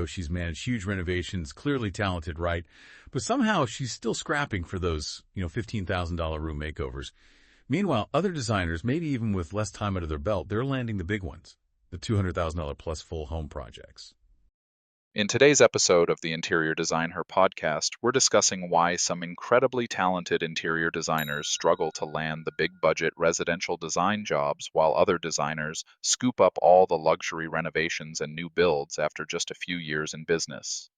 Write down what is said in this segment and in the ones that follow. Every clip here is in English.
She's managed huge renovations, clearly talented, right? But somehow she's still scrapping for those, $15,000 room makeovers. Meanwhile, other designers, maybe even with less time under their belt, they're landing the big ones, the $200,000 plus full home projects. In today's episode of the Interior Design Her podcast, we're discussing why some incredibly talented interior designers struggle to land the big-budget residential design jobs while other designers scoop up all the luxury renovations and new builds after just a few years in business.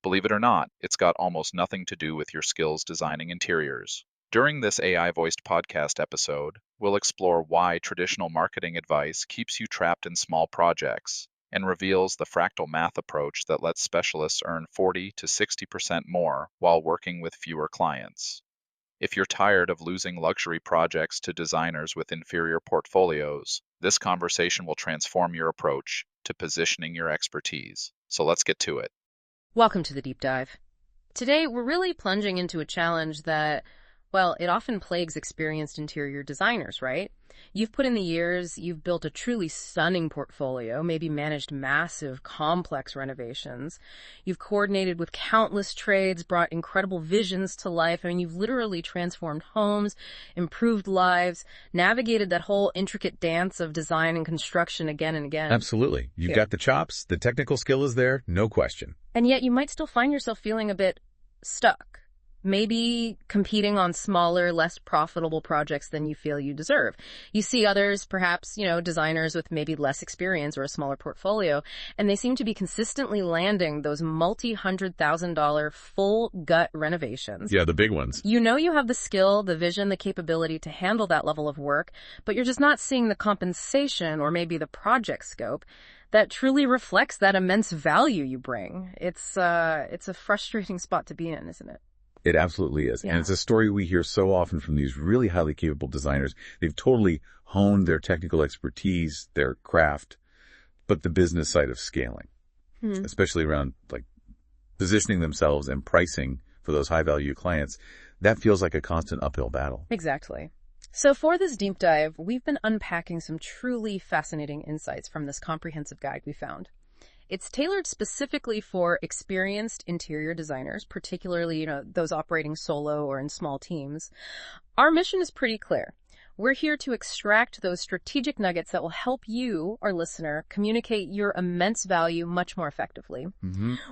Believe it or not, it's got almost nothing to do with your skills designing interiors. During this AI-voiced podcast episode, we'll explore why traditional marketing advice keeps you trapped in small projects and reveals the fractal math approach that lets specialists earn 40 to 60% more while working with fewer clients. If you're tired of losing luxury projects to designers with inferior portfolios, this conversation will transform your approach to positioning your expertise. So let's get to it. Welcome to the Deep Dive. Today, we're really plunging into a challenge that, well, it often plagues experienced interior designers, right? You've put in the years, you've built a truly stunning portfolio, maybe managed massive, complex renovations. You've coordinated with countless trades, brought incredible visions to life. I mean, you've literally transformed homes, improved lives, navigated that whole intricate dance of design and construction again and again. Absolutely. You've got the chops, the technical skill is there, no question. And yet you might still find yourself feeling a bit stuck. Maybe competing on smaller, less profitable projects than you feel you deserve. You see others, perhaps, designers with maybe less experience or a smaller portfolio, and they seem to be consistently landing those multi-$100,000 full gut renovations. Yeah, the big ones. You know you have the skill, the vision, the capability to handle that level of work, but you're just not seeing the compensation or maybe the project scope that truly reflects that immense value you bring. It's a frustrating spot to be in, isn't it? It absolutely is. Yeah. And it's a story we hear so often from these really highly capable designers. They've totally honed their technical expertise, their craft, but the business side of scaling, especially around positioning themselves and pricing for those high value clients, that feels like a constant uphill battle. Exactly. So for this deep dive, we've been unpacking some truly fascinating insights from this comprehensive guide we found. It's tailored specifically for experienced interior designers, particularly, those operating solo or in small teams. Our mission is pretty clear. We're here to extract those strategic nuggets that will help you, our listener, communicate your immense value much more effectively.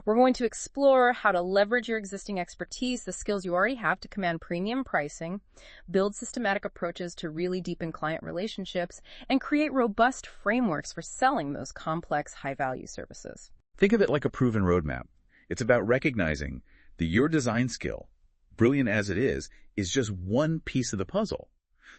We're going to explore how to leverage your existing expertise, the skills you already have to command premium pricing, build systematic approaches to really deepen client relationships, and create robust frameworks for selling those complex, high-value services. Think of it like a proven roadmap. It's about recognizing that your design skill, brilliant as it is just one piece of the puzzle.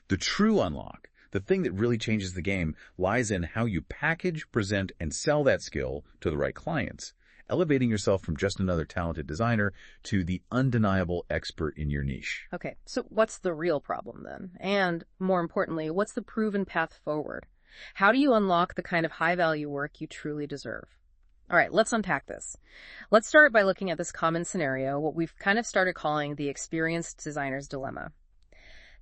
The true unlock, the thing that really changes the game, lies in how you package, present, and sell that skill to the right clients, elevating yourself from just another talented designer to the undeniable expert in your niche. Okay, so what's the real problem then? And more importantly, what's the proven path forward? How do you unlock the kind of high-value work you truly deserve? All right, let's unpack this. Let's start by looking at this common scenario, what we've kind of started calling the experienced designer's dilemma.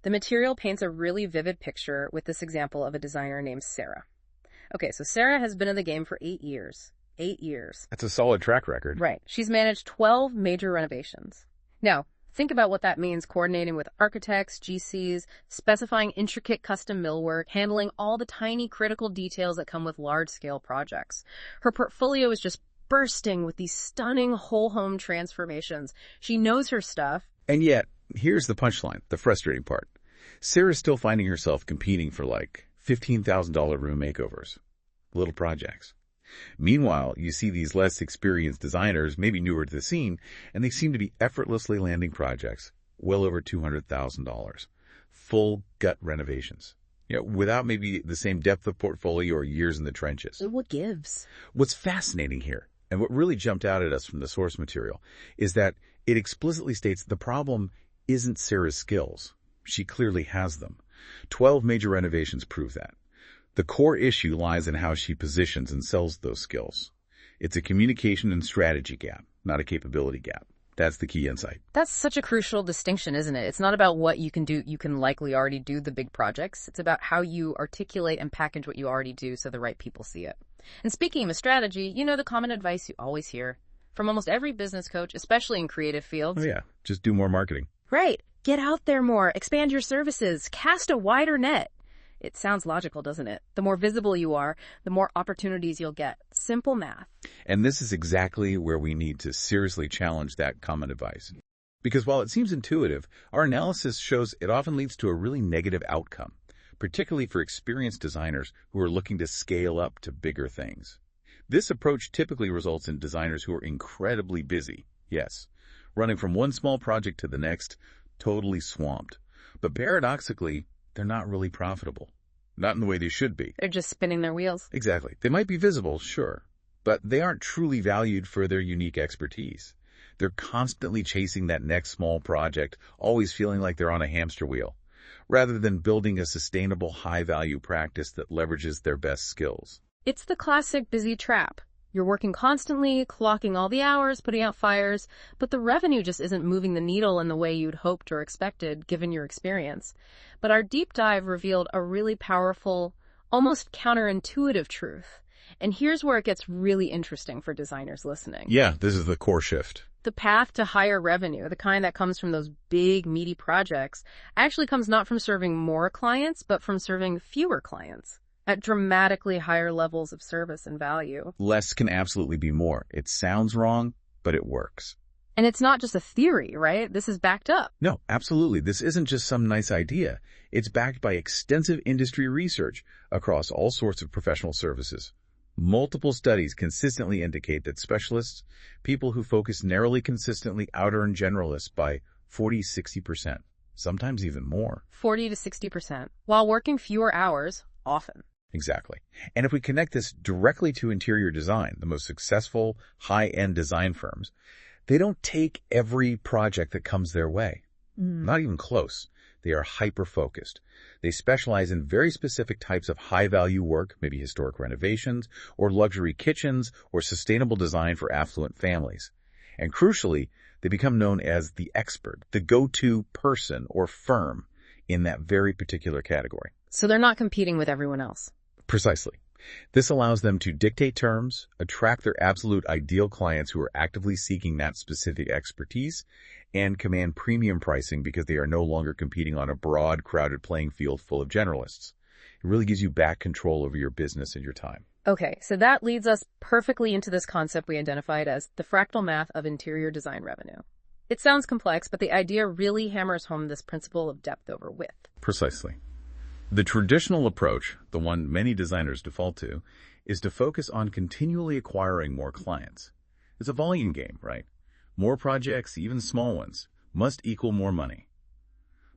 The material paints a really vivid picture with this example of a designer named Sarah. Okay, so Sarah has been in the game for 8 years. 8 years. That's a solid track record. Right. She's managed 12 major renovations. Now, think about what that means coordinating with architects, GCs, specifying intricate custom millwork, handling all the tiny critical details that come with large-scale projects. Her portfolio is just bursting with these stunning whole home transformations. She knows her stuff. And yet, here's the punchline, the frustrating part. Sarah's still finding herself competing for $15,000 room makeovers, little projects. Meanwhile, you see these less experienced designers, maybe newer to the scene, and they seem to be effortlessly landing projects well over $200,000. Full gut renovations. Without maybe the same depth of portfolio or years in the trenches. What gives? What's fascinating here, and what really jumped out at us from the source material, is that it explicitly states the problem isn't Sarah's skills. She clearly has them. 12 major renovations prove that. The core issue lies in how she positions and sells those skills. It's a communication and strategy gap, not a capability gap. That's the key insight. That's such a crucial distinction, isn't it? It's not about what you can do. You can likely already do the big projects. It's about how you articulate and package what you already do so the right people see it. And speaking of strategy, you know the common advice you always hear from almost every business coach, especially in creative Oh fields. yeah, just do more marketing. Right. Get out there more, expand your services, cast a wider net. It sounds logical, doesn't it? The more visible you are, the more opportunities you'll get. Simple math. And this is exactly where we need to seriously challenge that common advice. Because while it seems intuitive, our analysis shows it often leads to a really negative outcome, particularly for experienced designers who are looking to scale up to bigger things. This approach typically results in designers who are incredibly busy, yes, running from one small project to the next, totally swamped. But paradoxically, they're not really profitable. Not in the way they should be. They're just spinning their wheels. Exactly. They might be visible, sure, but they aren't truly valued for their unique expertise. They're constantly chasing that next small project, always feeling like they're on a hamster wheel, rather than building a sustainable, high-value practice that leverages their best skills. It's the classic busy trap. You're working constantly, clocking all the hours, putting out fires, but the revenue just isn't moving the needle in the way you'd hoped or expected, given your experience. But our deep dive revealed a really powerful, almost counterintuitive truth. And here's where it gets really interesting for designers listening. Yeah, this is the core shift. The path to higher revenue, the kind that comes from those big, meaty projects, actually comes not from serving more clients, but from serving fewer clients at dramatically higher levels of service and value. Less can absolutely be more. It sounds wrong, but it works. And it's not just a theory, right? This is backed up. No, absolutely. This isn't just some nice idea. It's backed by extensive industry research across all sorts of professional services. Multiple studies consistently indicate that specialists, people who focus narrowly consistently, out-earn generalists by 40-60%, sometimes even more. 40 to 60%, while working fewer hours, often. Exactly. And if we connect this directly to interior design, the most successful high-end design firms, they don't take every project that comes their way. Not even close. They are hyper-focused. They specialize in very specific types of high-value work, maybe historic renovations, or luxury kitchens, or sustainable design for affluent families. And crucially, they become known as the expert, the go-to person or firm in that very particular category. So they're not competing with everyone else. Precisely. This allows them to dictate terms, attract their absolute ideal clients who are actively seeking that specific expertise, and command premium pricing because they are no longer competing on a broad, crowded playing field full of generalists. It really gives you back control over your business and your time. Okay, so that leads us perfectly into this concept we identified as the fractal math of interior design revenue. It sounds complex, but the idea really hammers home this principle of depth over width. Precisely. The traditional approach, the one many designers default to, is to focus on continually acquiring more clients. It's a volume game, right? More projects, even small ones, must equal more money.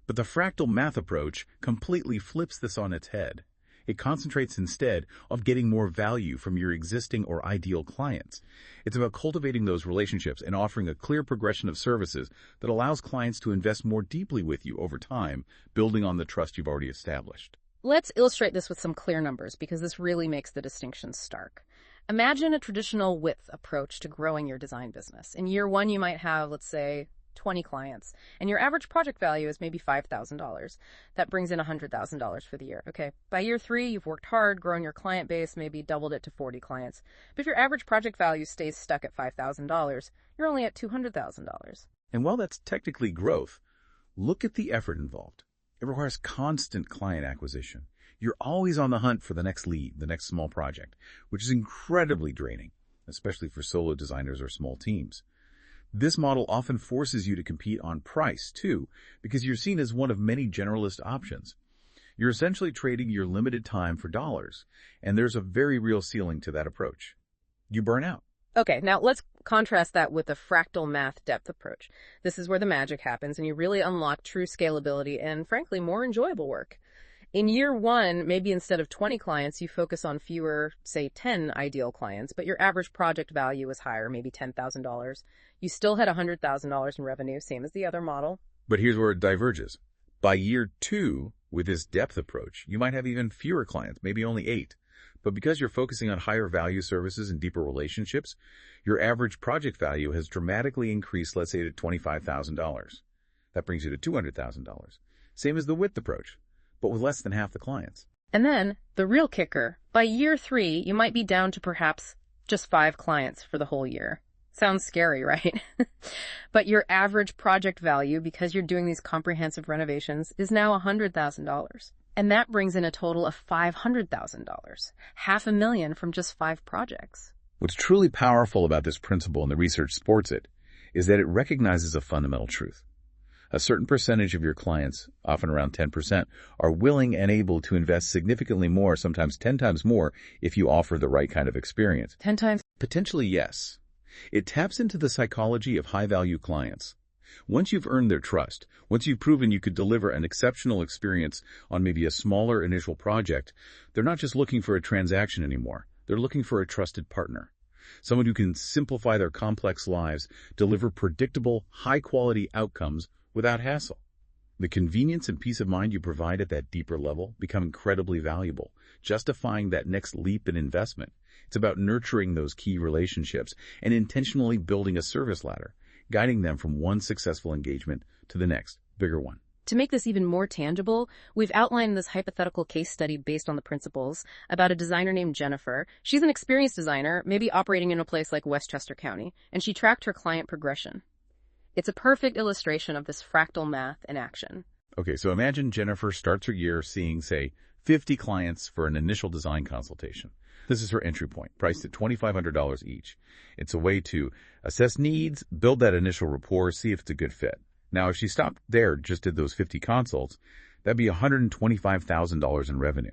But the fractal math approach completely flips this on its head. It concentrates instead on getting more value from your existing or ideal clients. It's about cultivating those relationships and offering a clear progression of services that allows clients to invest more deeply with you over time, building on the trust you've already established. Let's illustrate this with some clear numbers because this really makes the distinction stark. Imagine a traditional width approach to growing your design business. In year one, you might have, let's say, 20 clients, and your average project value is maybe $5,000. That brings in $100,000 for the year. Okay, by year three, you've worked hard, grown your client base, maybe doubled it to 40 clients. But if your average project value stays stuck at $5,000, you're only at $200,000. And while that's technically growth, look at the effort involved. It requires constant client acquisition. You're always on the hunt for the next lead, the next small project, which is incredibly draining, especially for solo designers or small teams. This model often forces you to compete on price, too, because you're seen as one of many generalist options. You're essentially trading your limited time for dollars, and there's a very real ceiling to that approach. You burn out. Okay, now let's contrast that with the fractal math depth approach. This is where the magic happens, and you really unlock true scalability and, frankly, more enjoyable work. In year one, maybe instead of 20 clients, you focus on fewer, say 10 ideal clients, but your average project value is higher, maybe $10,000. You still had $100,000 in revenue, same as the other model. But here's where it diverges. By year two, with this depth approach, you might have even fewer clients, maybe only 8. But because you're focusing on higher value services and deeper relationships, your average project value has dramatically increased, let's say, to $25,000. That brings you to $200,000. Same as the width approach, but with less than half the clients. And then, the real kicker, by year 3, you might be down to perhaps just 5 clients for the whole year. Sounds scary, right? But your average project value, because you're doing these comprehensive renovations, is now $100,000. And that brings in a total of $500,000, $500,000 from just 5 projects. What's truly powerful about this principle, and the research supports it, is that it recognizes a fundamental truth. A certain percentage of your clients, often around 10%, are willing and able to invest significantly more, sometimes 10 times more, if you offer the right kind of experience. 10 times? Potentially, yes. It taps into the psychology of high-value clients. Once you've earned their trust, once you've proven you could deliver an exceptional experience on maybe a smaller initial project, they're not just looking for a transaction anymore. They're looking for a trusted partner. Someone who can simplify their complex lives, deliver predictable, high-quality outcomes without hassle. The convenience and peace of mind you provide at that deeper level become incredibly valuable, justifying that next leap in investment. It's about nurturing those key relationships and intentionally building a service ladder, guiding them from one successful engagement to the next, bigger one. To make this even more tangible, we've outlined this hypothetical case study based on the principles about a designer named Jennifer. She's an experienced designer, maybe operating in a place like Westchester County, and she tracked her client progression. It's a perfect illustration of this fractal math in action. Okay, so imagine Jennifer starts her year seeing, say, 50 clients for an initial design consultation. This is her entry point, priced at $2,500 each. It's a way to assess needs, build that initial rapport, see if it's a good fit. Now, if she stopped there, just did those 50 consults, that'd be $125,000 in revenue.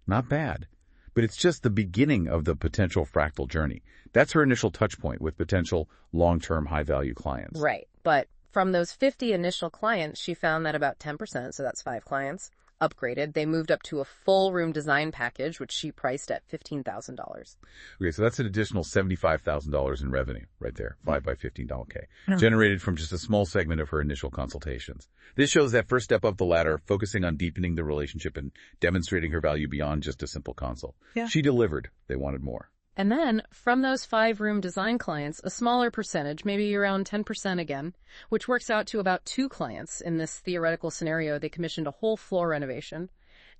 Not bad, but it's just the beginning of the potential fractal journey. That's her initial touch point with potential long-term high-value clients. Right, but from those 50 initial clients, she found that about 10%, so that's 5 clients, upgraded. They moved up to a full room design package, which she priced at $15,000. Okay, so that's an additional $75,000 in revenue right there, 5 by $15K, generated from just a small segment of her initial consultations. This shows that first step up the ladder, focusing on deepening the relationship and demonstrating her value beyond just a simple consult. Yeah. She delivered. They wanted more. And then, from those 5-room design clients, a smaller percentage, maybe around 10% again, which works out to about 2 clients in this theoretical scenario, they commissioned a whole floor renovation.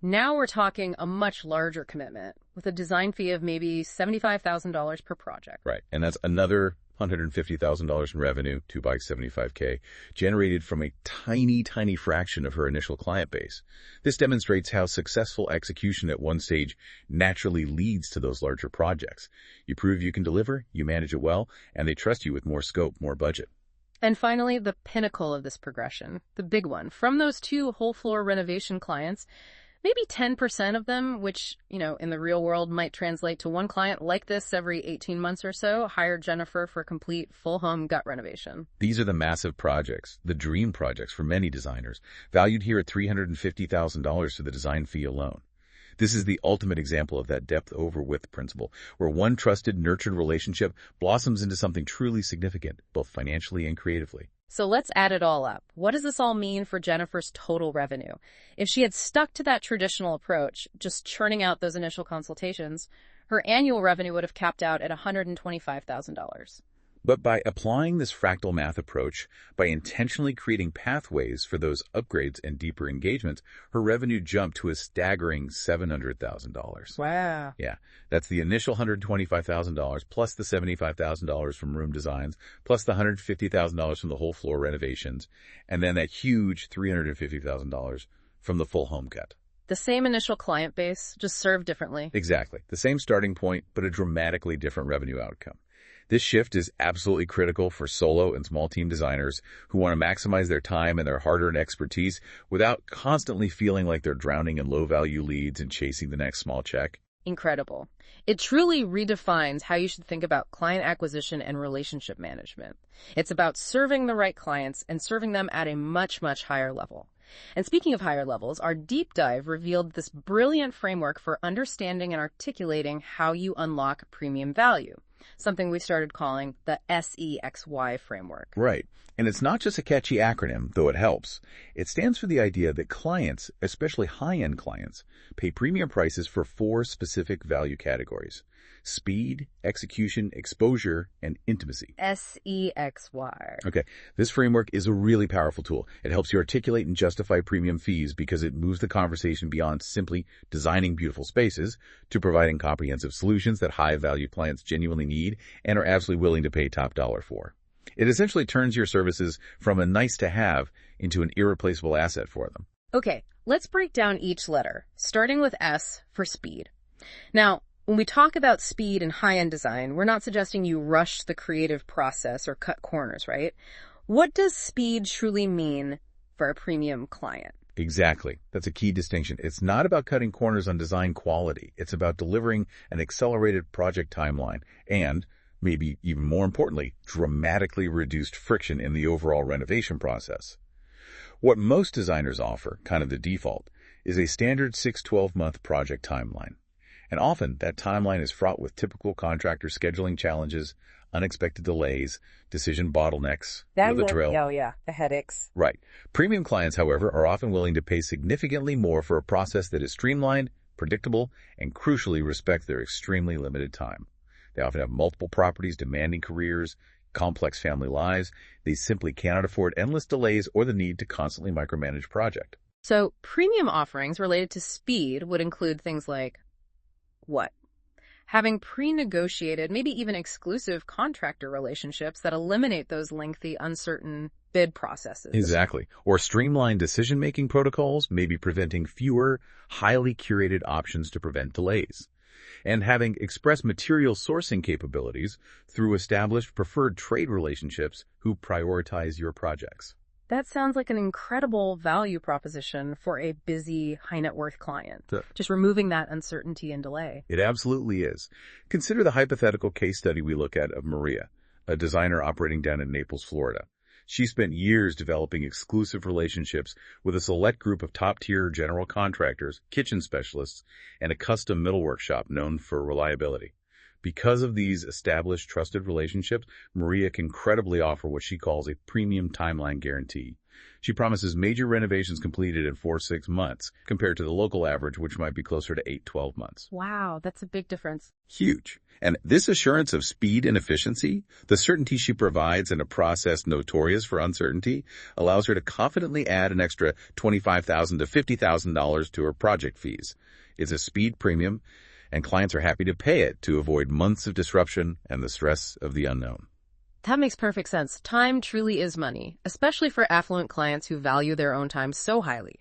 Now we're talking a much larger commitment, with a design fee of maybe $75,000 per project. Right, and that's another $150,000 in revenue, 2 by $75K, generated from a tiny, tiny fraction of her initial client base. This demonstrates how successful execution at one stage naturally leads to those larger projects. You prove you can deliver, you manage it well, and they trust you with more scope, more budget. And finally, the pinnacle of this progression, the big one. From those 2 whole floor renovation clients, maybe 10% of them, which, in the real world might translate to 1 client like this every 18 months or so, hired Jennifer for a complete full home gut renovation. These are the massive projects, the dream projects for many designers, valued here at $350,000 for the design fee alone. This is the ultimate example of that depth over width principle, where one trusted, nurtured relationship blossoms into something truly significant, both financially and creatively. So let's add it all up. What does this all mean for Jennifer's total revenue? If she had stuck to that traditional approach, just churning out those initial consultations, her annual revenue would have capped out at $125,000. But by applying this fractal math approach, by intentionally creating pathways for those upgrades and deeper engagements, her revenue jumped to a staggering $700,000. Wow. Yeah, that's the initial $125,000 plus the $75,000 from room designs, plus the $150,000 from the whole floor renovations, and then that huge $350,000 from the full home cut. The same initial client base, just served differently. Exactly. The same starting point, but a dramatically different revenue outcome. This shift is absolutely critical for solo and small team designers who want to maximize their time and their hard-earned expertise without constantly feeling like they're drowning in low-value leads and chasing the next small check. Incredible. It truly redefines how you should think about client acquisition and relationship management. It's about serving the right clients and serving them at a much, much higher level. And speaking of higher levels, our deep dive revealed this brilliant framework for understanding and articulating how you unlock premium value. something we started calling the SEXY framework. Right. And it's not just a catchy acronym, though it helps. It stands for the idea that clients, especially high-end clients, pay premium prices for 4 specific value categories: speed, execution, exposure, and intimacy. SEXY. Okay, this framework is a really powerful tool. It helps you articulate and justify premium fees because it moves the conversation beyond simply designing beautiful spaces to providing comprehensive solutions that high-value clients genuinely need and are absolutely willing to pay top dollar for. It essentially turns your services from a nice-to-have into an irreplaceable asset for them. Okay, let's break down each letter, starting with S for speed. Now, when we talk about speed in high-end design, we're not suggesting you rush the creative process or cut corners, right? What does speed truly mean for a premium client? Exactly. That's a key distinction. It's not about cutting corners on design quality. It's about delivering an accelerated project timeline and, maybe even more importantly, dramatically reduced friction in the overall renovation process. What most designers offer, kind of the default, is a standard 6-12-month project timeline. And often that timeline is fraught with typical contractor scheduling challenges, unexpected delays, decision bottlenecks, the drill. Oh yeah, the headaches. Right. Premium clients, however, are often willing to pay significantly more for a process that is streamlined, predictable, and crucially respects their extremely limited time. They often have multiple properties, demanding careers, complex family lives. They simply cannot afford endless delays or the need to constantly micromanage a project. So premium offerings related to speed would include things like what? Having pre-negotiated, maybe even exclusive contractor relationships that eliminate those lengthy, uncertain bid processes. Exactly. Or streamlined decision-making protocols, maybe preventing fewer, highly curated options to prevent delays. And having express material sourcing capabilities through established preferred trade relationships who prioritize your projects. That sounds like an incredible value proposition for a busy, high-net-worth client. Just removing that uncertainty and delay. It absolutely is. Consider the hypothetical case study we look at of Maria, a designer operating down in Naples, Florida. She spent years developing exclusive relationships with a select group of top-tier general contractors, kitchen specialists, and a custom millwork shop known for reliability. Because of these established, trusted relationships, Maria can credibly offer what she calls a premium timeline guarantee. She promises major renovations completed in 4-6 months, compared to the local average, which might be closer to 8-12 months. Wow, that's a big difference. Huge. And this assurance of speed and efficiency, the certainty she provides in a process notorious for uncertainty, allows her to confidently add an extra $25,000 to $50,000 to her project fees. It's a speed premium, and clients are happy to pay it to avoid months of disruption and the stress of the unknown. That makes perfect sense. Time truly is money, especially for affluent clients who value their own time so highly.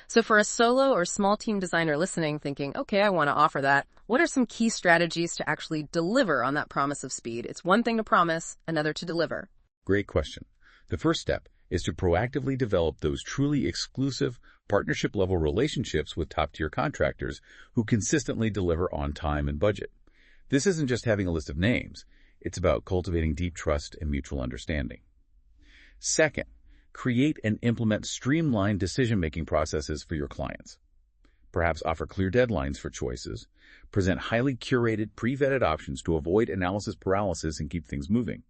So for a solo or small team designer listening thinking, okay, I want to offer that, what are some key strategies to actually deliver on that promise of speed? It's one thing to promise, another to deliver. Great question. The first step is to proactively develop those truly exclusive partnership-level relationships with top-tier contractors who consistently deliver on time and budget. This isn't just having a list of names. It's about cultivating deep trust and mutual understanding. Second, create and implement streamlined decision-making processes for your clients. Perhaps offer clear deadlines for choices. Present highly curated, pre-vetted options to avoid analysis paralysis and keep things moving.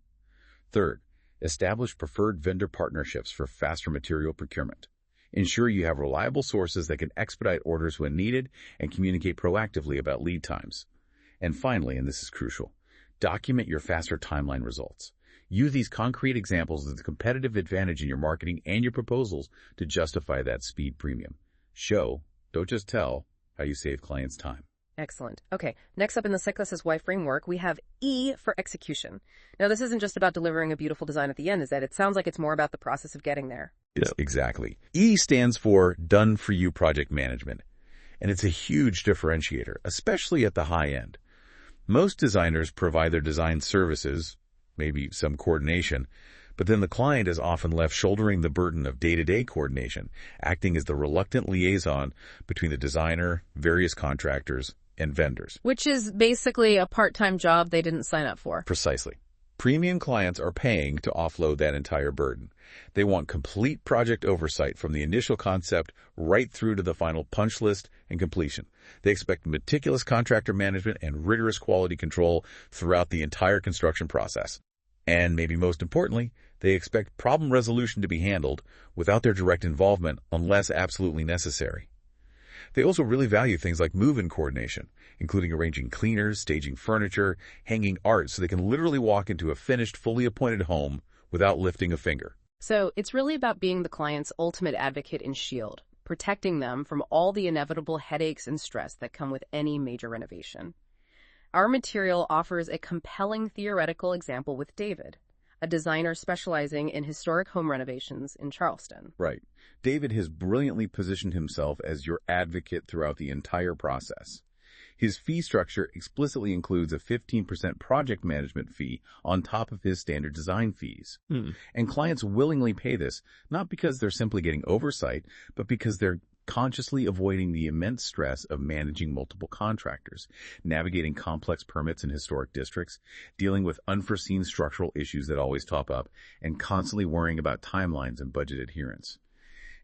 Third, establish preferred vendor partnerships for faster material procurement. Ensure you have reliable sources that can expedite orders when needed and communicate proactively about lead times. And finally, and this is crucial, document your faster timeline results. Use these concrete examples as a competitive advantage in your marketing and your proposals to justify that speed premium. Show, don't just tell, how you save clients time. Excellent. Okay, next up in the SEXY framework, we have E for execution. Now, this isn't just about delivering a beautiful design at the end, is that it sounds like it's more about the process of getting there. Yes, exactly. E stands for done-for-you project management, and it's a huge differentiator, especially at the high end. Most designers provide their design services, maybe some coordination, but then the client is often left shouldering the burden of day-to-day coordination, acting as the reluctant liaison between the designer, various contractors, and vendors. Which is basically a part-time job they didn't sign up for. Precisely. Premium clients are paying to offload that entire burden. They want complete project oversight from the initial concept right through to the final punch list and completion. They expect meticulous contractor management and rigorous quality control throughout the entire construction process. And maybe most importantly, they expect problem resolution to be handled without their direct involvement unless absolutely necessary. They also really value things like move-in coordination, including arranging cleaners, staging furniture, hanging art so they can literally walk into a finished, fully appointed home without lifting a finger. So it's really about being the client's ultimate advocate and shield, protecting them from all the inevitable headaches and stress that come with any major renovation. Our material offers a compelling theoretical example with David, a designer specializing in historic home renovations in Charleston. Right. David has brilliantly positioned himself as your advocate throughout the entire process. His fee structure explicitly includes a 15% project management fee on top of his standard design fees. And clients willingly pay this, not because they're simply getting oversight, but because they're consciously avoiding the immense stress of managing multiple contractors, navigating complex permits in historic districts, dealing with unforeseen structural issues that always top up, and constantly worrying about timelines and budget adherence.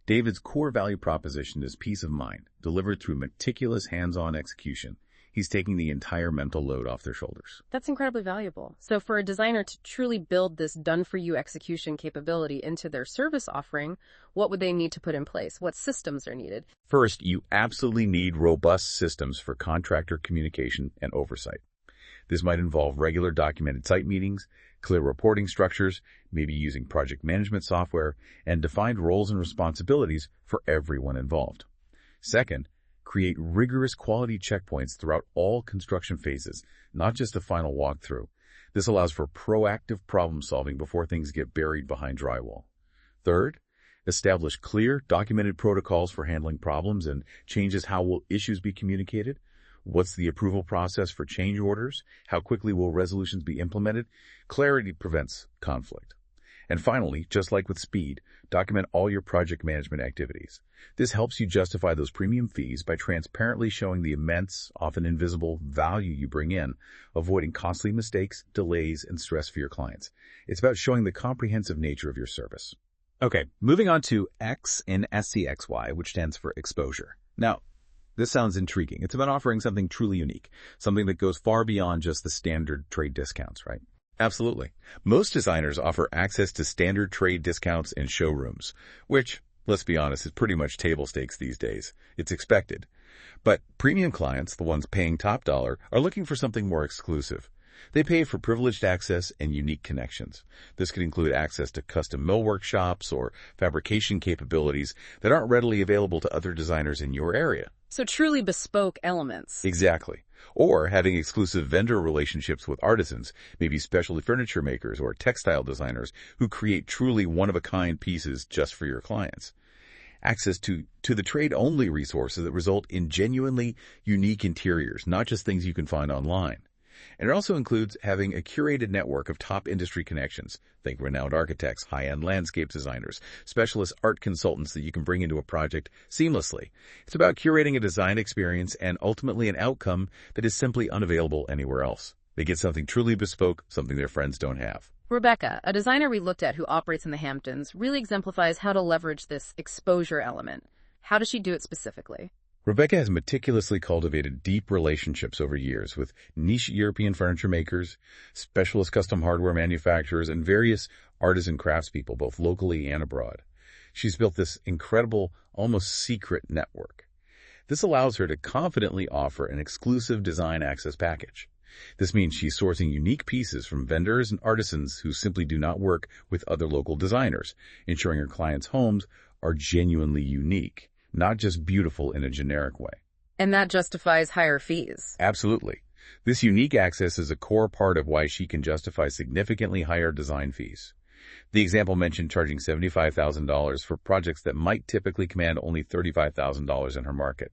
David's core value proposition is peace of mind, delivered through meticulous hands-on execution. He's taking the entire mental load off their shoulders. That's incredibly valuable. So for a designer to truly build this done-for-you execution capability into their service offering, what would they need to put in place? What systems are needed? First, you absolutely need robust systems for contractor communication and oversight. This might involve regular documented site meetings, clear reporting structures, maybe using project management software, and defined roles and responsibilities for everyone involved. Second, create rigorous quality checkpoints throughout all construction phases, not just a final walkthrough. This allows for proactive problem solving before things get buried behind drywall. Third, establish clear, documented protocols for handling problems and changes. How will issues be communicated? What's the approval process for change orders? How quickly will resolutions be implemented? Clarity prevents conflict. And finally, just like with speed, document all your project management activities. This helps you justify those premium fees by transparently showing the immense, often invisible, value you bring in, avoiding costly mistakes, delays, and stress for your clients. It's about showing the comprehensive nature of your service. Okay, moving on to X in SCXY, which stands for exposure. Now, this sounds intriguing. It's about offering something truly unique, something that goes far beyond just the standard trade discounts, right? Absolutely. Most designers offer access to standard trade discounts and showrooms, which, let's be honest, is pretty much table stakes these days. It's expected. But premium clients, the ones paying top dollar, are looking for something more exclusive. They pay for privileged access and unique connections. This could include access to custom mill workshops or fabrication capabilities that aren't readily available to other designers in your area. So truly bespoke elements. Exactly. Or having exclusive vendor relationships with artisans, maybe specialty furniture makers or textile designers who create truly one-of-a-kind pieces just for your clients. Access to the trade-only resources that result in genuinely unique interiors, not just things you can find online. And it also includes having a curated network of top industry connections. Think renowned architects, high-end landscape designers, specialist art consultants that you can bring into a project seamlessly. It's about curating a design experience and ultimately an outcome that is simply unavailable anywhere else. They get something truly bespoke, something their friends don't have. Rebecca, a designer we looked at who operates in the Hamptons, really exemplifies how to leverage this exposure element. How does she do it specifically? Rebecca has meticulously cultivated deep relationships over years with niche European furniture makers, specialist custom hardware manufacturers, and various artisan craftspeople, both locally and abroad. She's built this incredible, almost secret network. This allows her to confidently offer an exclusive design access package. This means she's sourcing unique pieces from vendors and artisans who simply do not work with other local designers, ensuring her clients' homes are genuinely unique, not just beautiful in a generic way. And that justifies higher fees. Absolutely. This unique access is a core part of why she can justify significantly higher design fees. The example mentioned charging $75,000 for projects that might typically command only $35,000 in her market.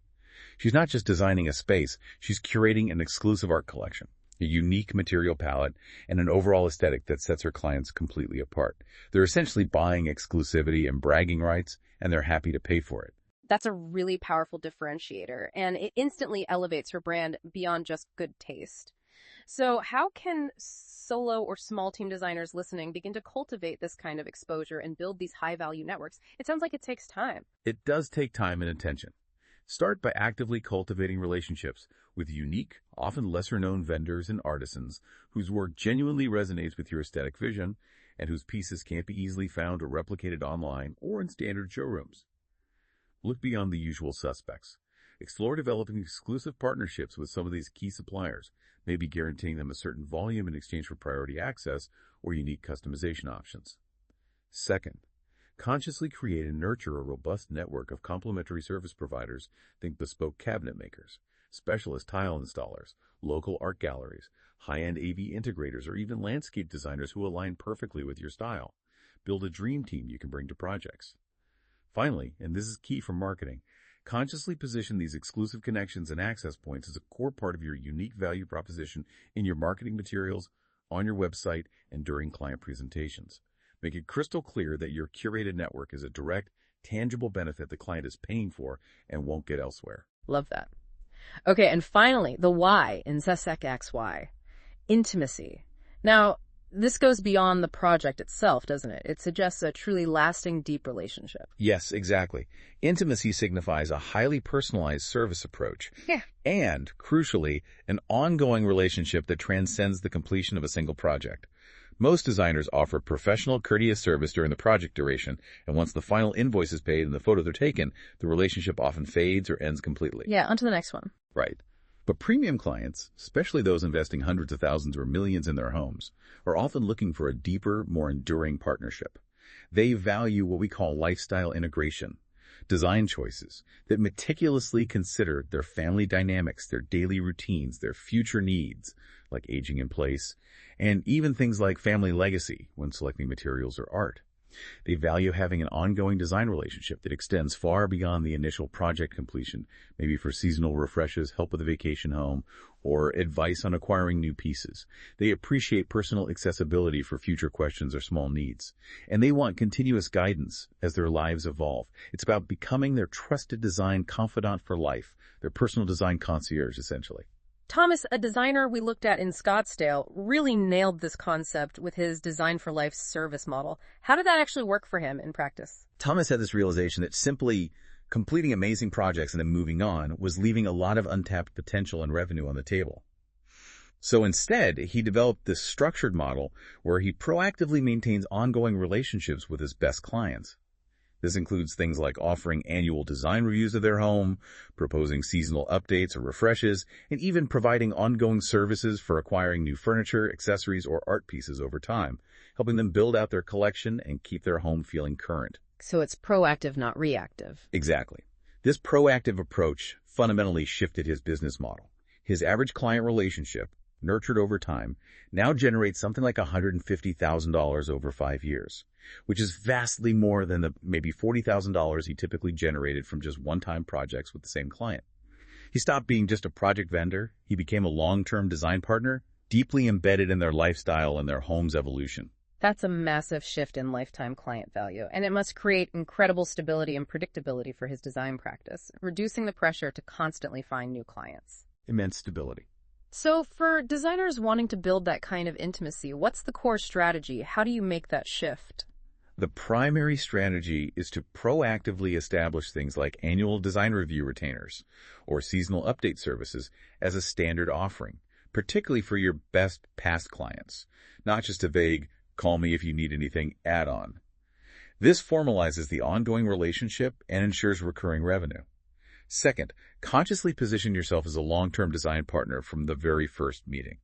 She's not just designing a space, she's curating an exclusive art collection, a unique material palette, and an overall aesthetic that sets her clients completely apart. They're essentially buying exclusivity and bragging rights, and they're happy to pay for it. That's a really powerful differentiator, and it instantly elevates her brand beyond just good taste. So how can solo or small team designers listening begin to cultivate this kind of exposure and build these high-value networks? It sounds like it takes time. It does take time and attention. Start by actively cultivating relationships with unique, often lesser-known vendors and artisans whose work genuinely resonates with your aesthetic vision and whose pieces can't be easily found or replicated online or in standard showrooms. Look beyond the usual suspects. Explore developing exclusive partnerships with some of these key suppliers, maybe guaranteeing them a certain volume in exchange for priority access or unique customization options. Second, consciously create and nurture a robust network of complementary service providers. Think bespoke cabinet makers, specialist tile installers, local art galleries, high-end AV integrators, or even landscape designers who align perfectly with your style. Build a dream team you can bring to projects. Finally, and this is key for marketing, consciously position these exclusive connections and access points as a core part of your unique value proposition in your marketing materials, on your website, and during client presentations. Make it crystal clear that your curated network is a direct, tangible benefit the client is paying for and won't get elsewhere. Love that. Okay, and finally, the why in SESEC-XY. Intimacy. Now, this goes beyond the project itself, doesn't it? It suggests a truly lasting, deep relationship. Yes, exactly. Intimacy signifies a highly personalized service approach. Yeah. And, crucially, an ongoing relationship that transcends the completion of a single project. Most designers offer professional, courteous service during the project duration, and once the final invoice is paid and the photos are taken, the relationship often fades or ends completely. Yeah, on to the next one. Right. But premium clients, especially those investing hundreds of thousands or millions in their homes, are often looking for a deeper, more enduring partnership. They value what we call lifestyle integration, design choices that meticulously consider their family dynamics, their daily routines, their future needs, like aging in place, and even things like family legacy when selecting materials or art. They value having an ongoing design relationship that extends far beyond the initial project completion, maybe for seasonal refreshes, help with a vacation home, or advice on acquiring new pieces. They appreciate personal accessibility for future questions or small needs, and they want continuous guidance as their lives evolve. It's about becoming their trusted design confidant for life, their personal design concierge, essentially. Thomas, a designer we looked at in Scottsdale, really nailed this concept with his Design for Life service model. How did that actually work for him in practice? Thomas had this realization that simply completing amazing projects and then moving on was leaving a lot of untapped potential and revenue on the table. So instead, he developed this structured model where he proactively maintains ongoing relationships with his best clients. This includes things like offering annual design reviews of their home, proposing seasonal updates or refreshes, and even providing ongoing services for acquiring new furniture, accessories, or art pieces over time, helping them build out their collection and keep their home feeling current. So it's proactive, not reactive. Exactly. This proactive approach fundamentally shifted his business model. His average client relationship, nurtured over time, now generates something like $150,000 over 5 years, which is vastly more than the maybe $40,000 he typically generated from just one-time projects with the same client. He stopped being just a project vendor. He became a long-term design partner, deeply embedded in their lifestyle and their home's evolution. That's a massive shift in lifetime client value, and it must create incredible stability and predictability for his design practice, reducing the pressure to constantly find new clients. Immense stability. So for designers wanting to build that kind of intimacy, what's the core strategy? How do you make that shift? The primary strategy is to proactively establish things like annual design review retainers or seasonal update services as a standard offering, particularly for your best past clients, not just a vague, call me if you need anything add-on. This formalizes the ongoing relationship and ensures recurring revenue. Second, consciously position yourself as a long-term design partner from the very first meeting.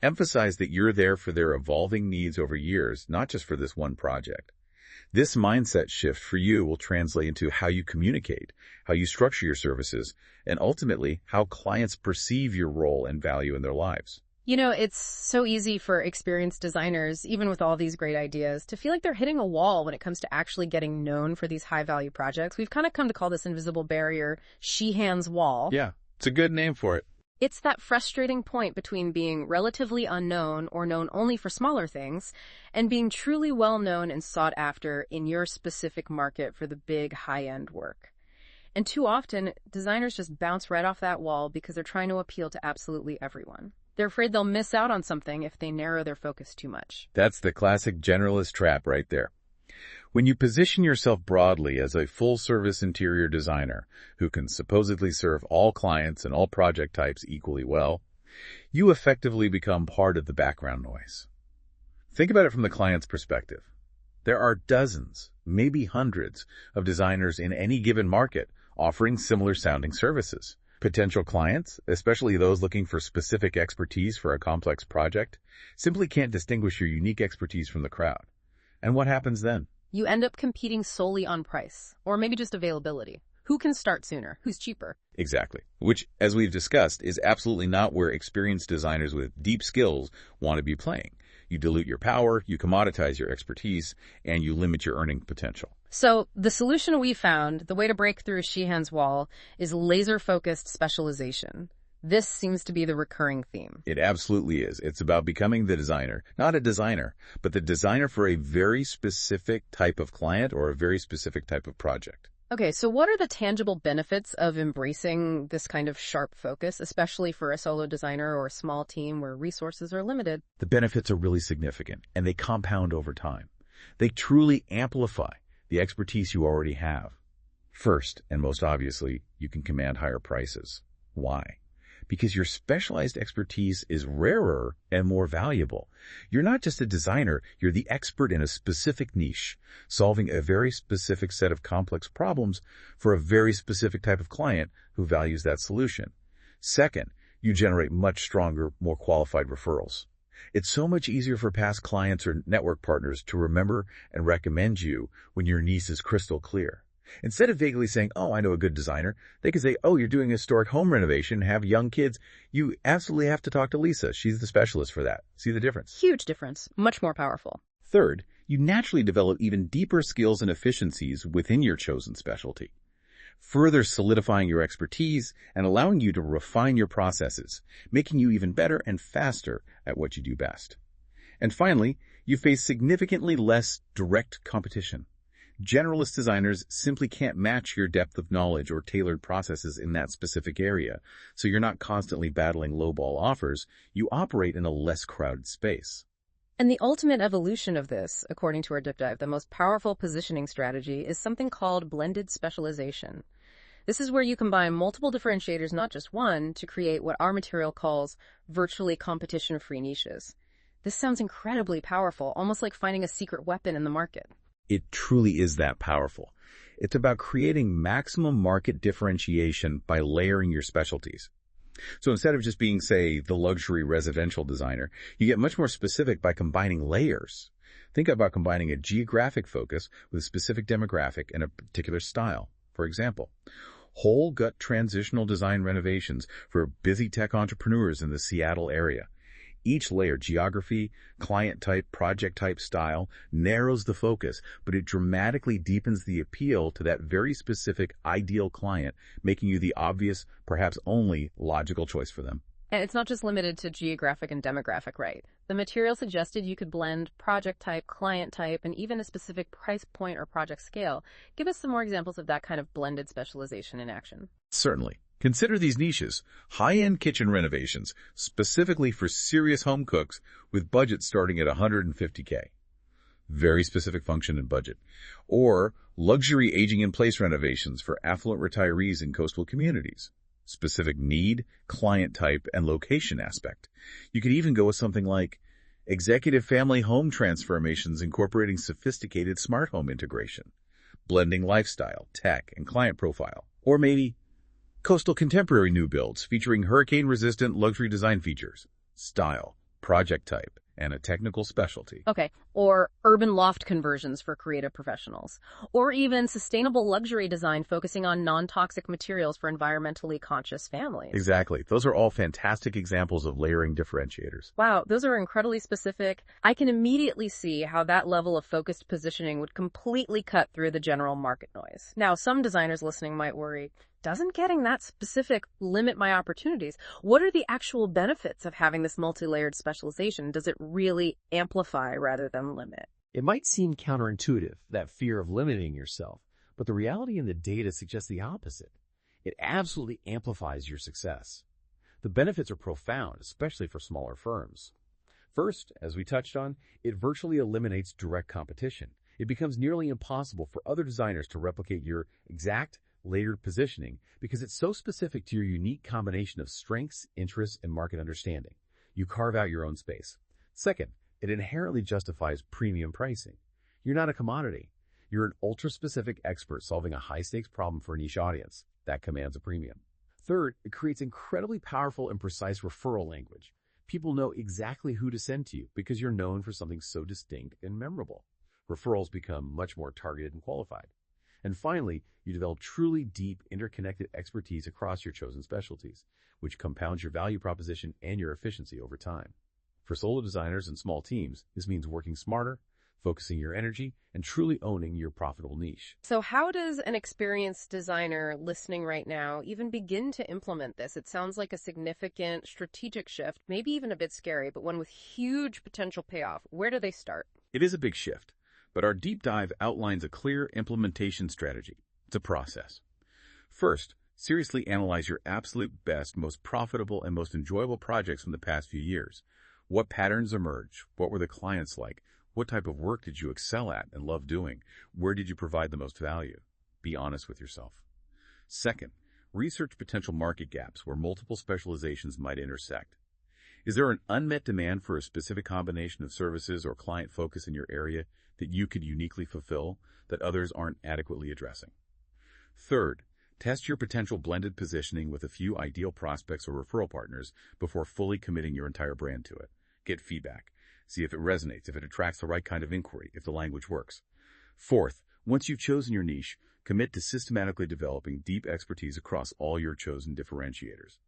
Emphasize that you're there for their evolving needs over years, not just for this one project. This mindset shift for you will translate into how you communicate, how you structure your services, and ultimately how clients perceive your role and value in their lives. You know, it's so easy for experienced designers, even with all these great ideas, to feel like they're hitting a wall when it comes to actually getting known for these high-value projects. We've kind of come to call this invisible barrier she-hands wall. Yeah, it's a good name for it. It's that frustrating point between being relatively unknown or known only for smaller things and being truly well-known and sought after in your specific market for the big high-end work. And too often, designers just bounce right off that wall because they're trying to appeal to absolutely everyone. They're afraid they'll miss out on something if they narrow their focus too much. That's the classic generalist trap right there. When you position yourself broadly as a full-service interior designer who can supposedly serve all clients and all project types equally well, you effectively become part of the background noise. Think about it from the client's perspective. There are dozens, maybe hundreds, of designers in any given market offering similar-sounding services. Potential clients, especially those looking for specific expertise for a complex project, simply can't distinguish your unique expertise from the crowd. And what happens then? You end up competing solely on price, or maybe just availability. Who can start sooner? Who's cheaper? Exactly. Which, as we've discussed, is absolutely not where experienced designers with deep skills want to be playing. You dilute your power, you commoditize your expertise, and you limit your earning potential. So the solution we found, the way to break through Sheehan's wall, is laser-focused specialization. This seems to be the recurring theme. It absolutely is. It's about becoming the designer, not a designer, but the designer for a very specific type of client or a very specific type of project. Okay, so what are the tangible benefits of embracing this kind of sharp focus, especially for a solo designer or a small team where resources are limited? The benefits are really significant, and they compound over time. They truly amplify the expertise you already have. First, and most obviously, you can command higher prices. Why? Because your specialized expertise is rarer and more valuable. You're not just a designer, you're the expert in a specific niche, solving a very specific set of complex problems for a very specific type of client who values that solution. Second, you generate much stronger, more qualified referrals. It's so much easier for past clients or network partners to remember and recommend you when your niche is crystal clear. Instead of vaguely saying, oh, I know a good designer, they can say, oh, you're doing a historic home renovation, have young kids. You absolutely have to talk to Lisa. She's the specialist for that. See the difference? Huge difference. Much more powerful. Third, you naturally develop even deeper skills and efficiencies within your chosen specialty, further solidifying your expertise and allowing you to refine your processes, making you even better and faster at what you do best. And finally, you face significantly less direct competition. Generalist designers simply can't match your depth of knowledge or tailored processes in that specific area, so you're not constantly battling lowball offers. You operate in a less crowded space. And the ultimate evolution of this, according to our deep dive, the most powerful positioning strategy is something called blended specialization. This is where you combine multiple differentiators, not just one, to create what our material calls virtually competition-free niches. This sounds incredibly powerful, almost like finding a secret weapon in the market. It truly is that powerful. It's about creating maximum market differentiation by layering your specialties. So instead of just being, say, the luxury residential designer, you get much more specific by combining layers. Think about combining a geographic focus with a specific demographic and a particular style. For example, whole gut transitional design renovations for busy tech entrepreneurs in the Seattle area. Each layer, geography, client type, project type, style, narrows the focus, but it dramatically deepens the appeal to that very specific ideal client, making you the obvious, perhaps only, logical choice for them. And it's not just limited to geographic and demographic, right? The material suggested you could blend project type, client type, and even a specific price point or project scale. Give us some more examples of that kind of blended specialization in action. Certainly. Consider these niches: high-end kitchen renovations, specifically for serious home cooks with budgets starting at $150K. Very specific function and budget. Or luxury aging-in-place renovations for affluent retirees in coastal communities. Specific need, client type, and location aspect. You could even go with something like executive family home transformations incorporating sophisticated smart home integration, blending lifestyle, tech, and client profile. Or maybe coastal contemporary new builds featuring hurricane-resistant luxury design features, style, project type, and a technical specialty. Okay, or urban loft conversions for creative professionals. Or even sustainable luxury design focusing on non-toxic materials for environmentally conscious families. Exactly. Those are all fantastic examples of layering differentiators. Wow, those are incredibly specific. I can immediately see how that level of focused positioning would completely cut through the general market noise. Now, some designers listening might worry, doesn't getting that specific limit my opportunities? What are the actual benefits of having this multi-layered specialization? Does it really amplify rather than limit? It might seem counterintuitive, that fear of limiting yourself, but the reality in the data suggests the opposite. It absolutely amplifies your success. The benefits are profound, especially for smaller firms. First, as we touched on, it virtually eliminates direct competition. It becomes nearly impossible for other designers to replicate your exact layered positioning because it's so specific to your unique combination of strengths, interests, and market understanding. You carve out your own space. Second, it inherently justifies premium pricing. You're not a commodity. You're an ultra-specific expert solving a high-stakes problem for a niche audience. That commands a premium. Third, it creates incredibly powerful and precise referral language. People know exactly who to send to you because you're known for something so distinct and memorable. Referrals become much more targeted and qualified. And finally, you develop truly deep, interconnected expertise across your chosen specialties, which compounds your value proposition and your efficiency over time. For solo designers and small teams, this means working smarter, focusing your energy, and truly owning your profitable niche. So how does an experienced designer listening right now even begin to implement this? It sounds like a significant strategic shift, maybe even a bit scary, but one with huge potential payoff. Where do they start? It is a big shift, but our deep dive outlines a clear implementation strategy. It's a process. First, seriously analyze your absolute best, most profitable, and most enjoyable projects from the past few years. What patterns emerge? What were the clients like? What type of work did you excel at and love doing? Where did you provide the most value? Be honest with yourself. Second, research potential market gaps where multiple specializations might intersect. Is there an unmet demand for a specific combination of services or client focus in your area that you could uniquely fulfill that others aren't adequately addressing? Third, test your potential blended positioning with a few ideal prospects or referral partners before fully committing your entire brand to it. Get feedback. See if it resonates, if it attracts the right kind of inquiry, if the language works. Fourth, once you've chosen your niche, commit to systematically developing deep expertise across all your chosen differentiators.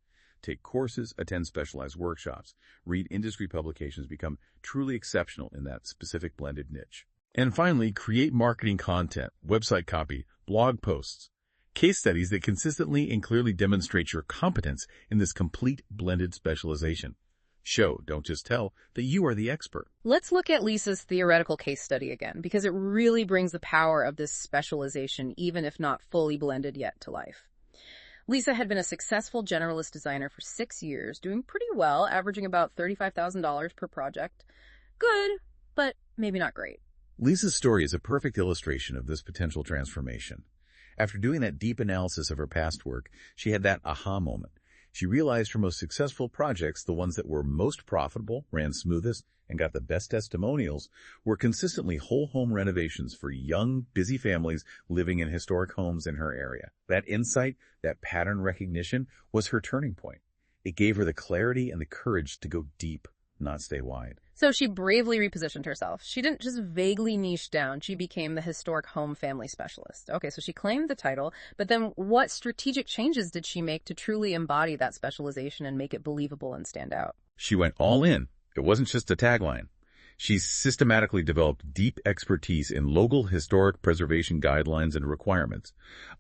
Take courses, attend specialized workshops, read industry publications, become truly exceptional in that specific blended niche. And finally, create marketing content, website copy, blog posts, case studies that consistently and clearly demonstrate your competence in this complete blended specialization. Show, don't just tell, that you are the expert. Let's look at Lisa's theoretical case study again, because it really brings the power of this specialization, even if not fully blended yet, to life. Lisa had been a successful generalist designer for 6 years, doing pretty well, averaging about $35,000 per project. Good, but maybe not great. Lisa's story is a perfect illustration of this potential transformation. After doing that deep analysis of her past work, she had that aha moment. She realized her most successful projects, the ones that were most profitable, ran smoothest, and got the best testimonials, were consistently whole home renovations for young, busy families living in historic homes in her area. That insight, that pattern recognition, was her turning point. It gave her the clarity and the courage to go deep, not stay wide. So she bravely repositioned herself. She didn't just vaguely niche down. She became the historic home family specialist. Okay, so she claimed the title, but then what strategic changes did she make to truly embody that specialization and make it believable and stand out? She went all in. It wasn't just a tagline. She systematically developed deep expertise in local historic preservation guidelines and requirements,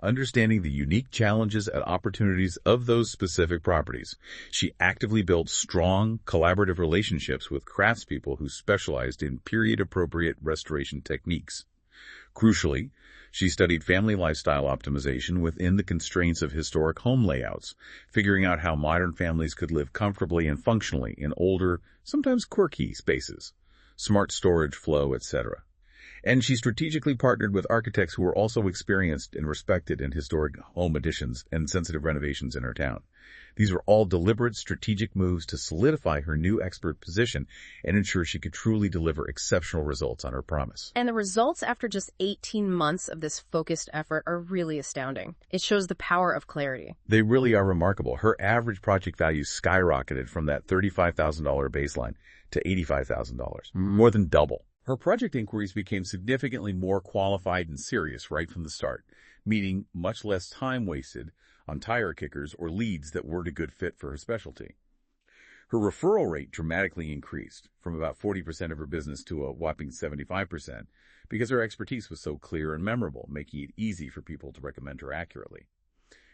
understanding the unique challenges and opportunities of those specific properties. She actively built strong, collaborative relationships with craftspeople who specialized in period-appropriate restoration techniques. Crucially, she studied family lifestyle optimization within the constraints of historic home layouts, figuring out how modern families could live comfortably and functionally in older, sometimes quirky spaces. Smart storage flow, etc. And she strategically partnered with architects who were also experienced and respected in historic home additions and sensitive renovations in her town. These were all deliberate strategic moves to solidify her new expert position and ensure she could truly deliver exceptional results on her promise. And the results after just 18 months of this focused effort are really astounding. It shows the power of clarity. They really are remarkable. Her average project value skyrocketed from that $35,000 baseline to $85,000, more than double. Her project inquiries became significantly more qualified and serious right from the start, meaning much less time wasted on tire kickers or leads that weren't a good fit for her specialty. Her referral rate dramatically increased from about 40% of her business to a whopping 75% because her expertise was so clear and memorable, making it easy for people to recommend her accurately.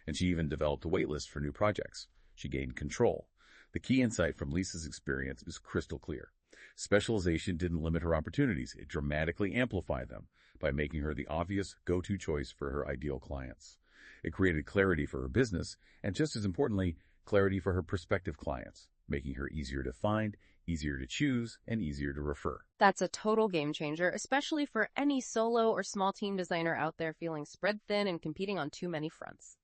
And she even developed a wait list for new projects. She gained control. The key insight from Lisa's experience is crystal clear. Specialization didn't limit her opportunities. It dramatically amplified them by making her the obvious go-to choice for her ideal clients. It created clarity for her business and, just as importantly, clarity for her prospective clients, making her easier to find, easier to choose, and easier to refer. That's a total game changer, especially for any solo or small team designer out there feeling spread thin and competing on too many fronts.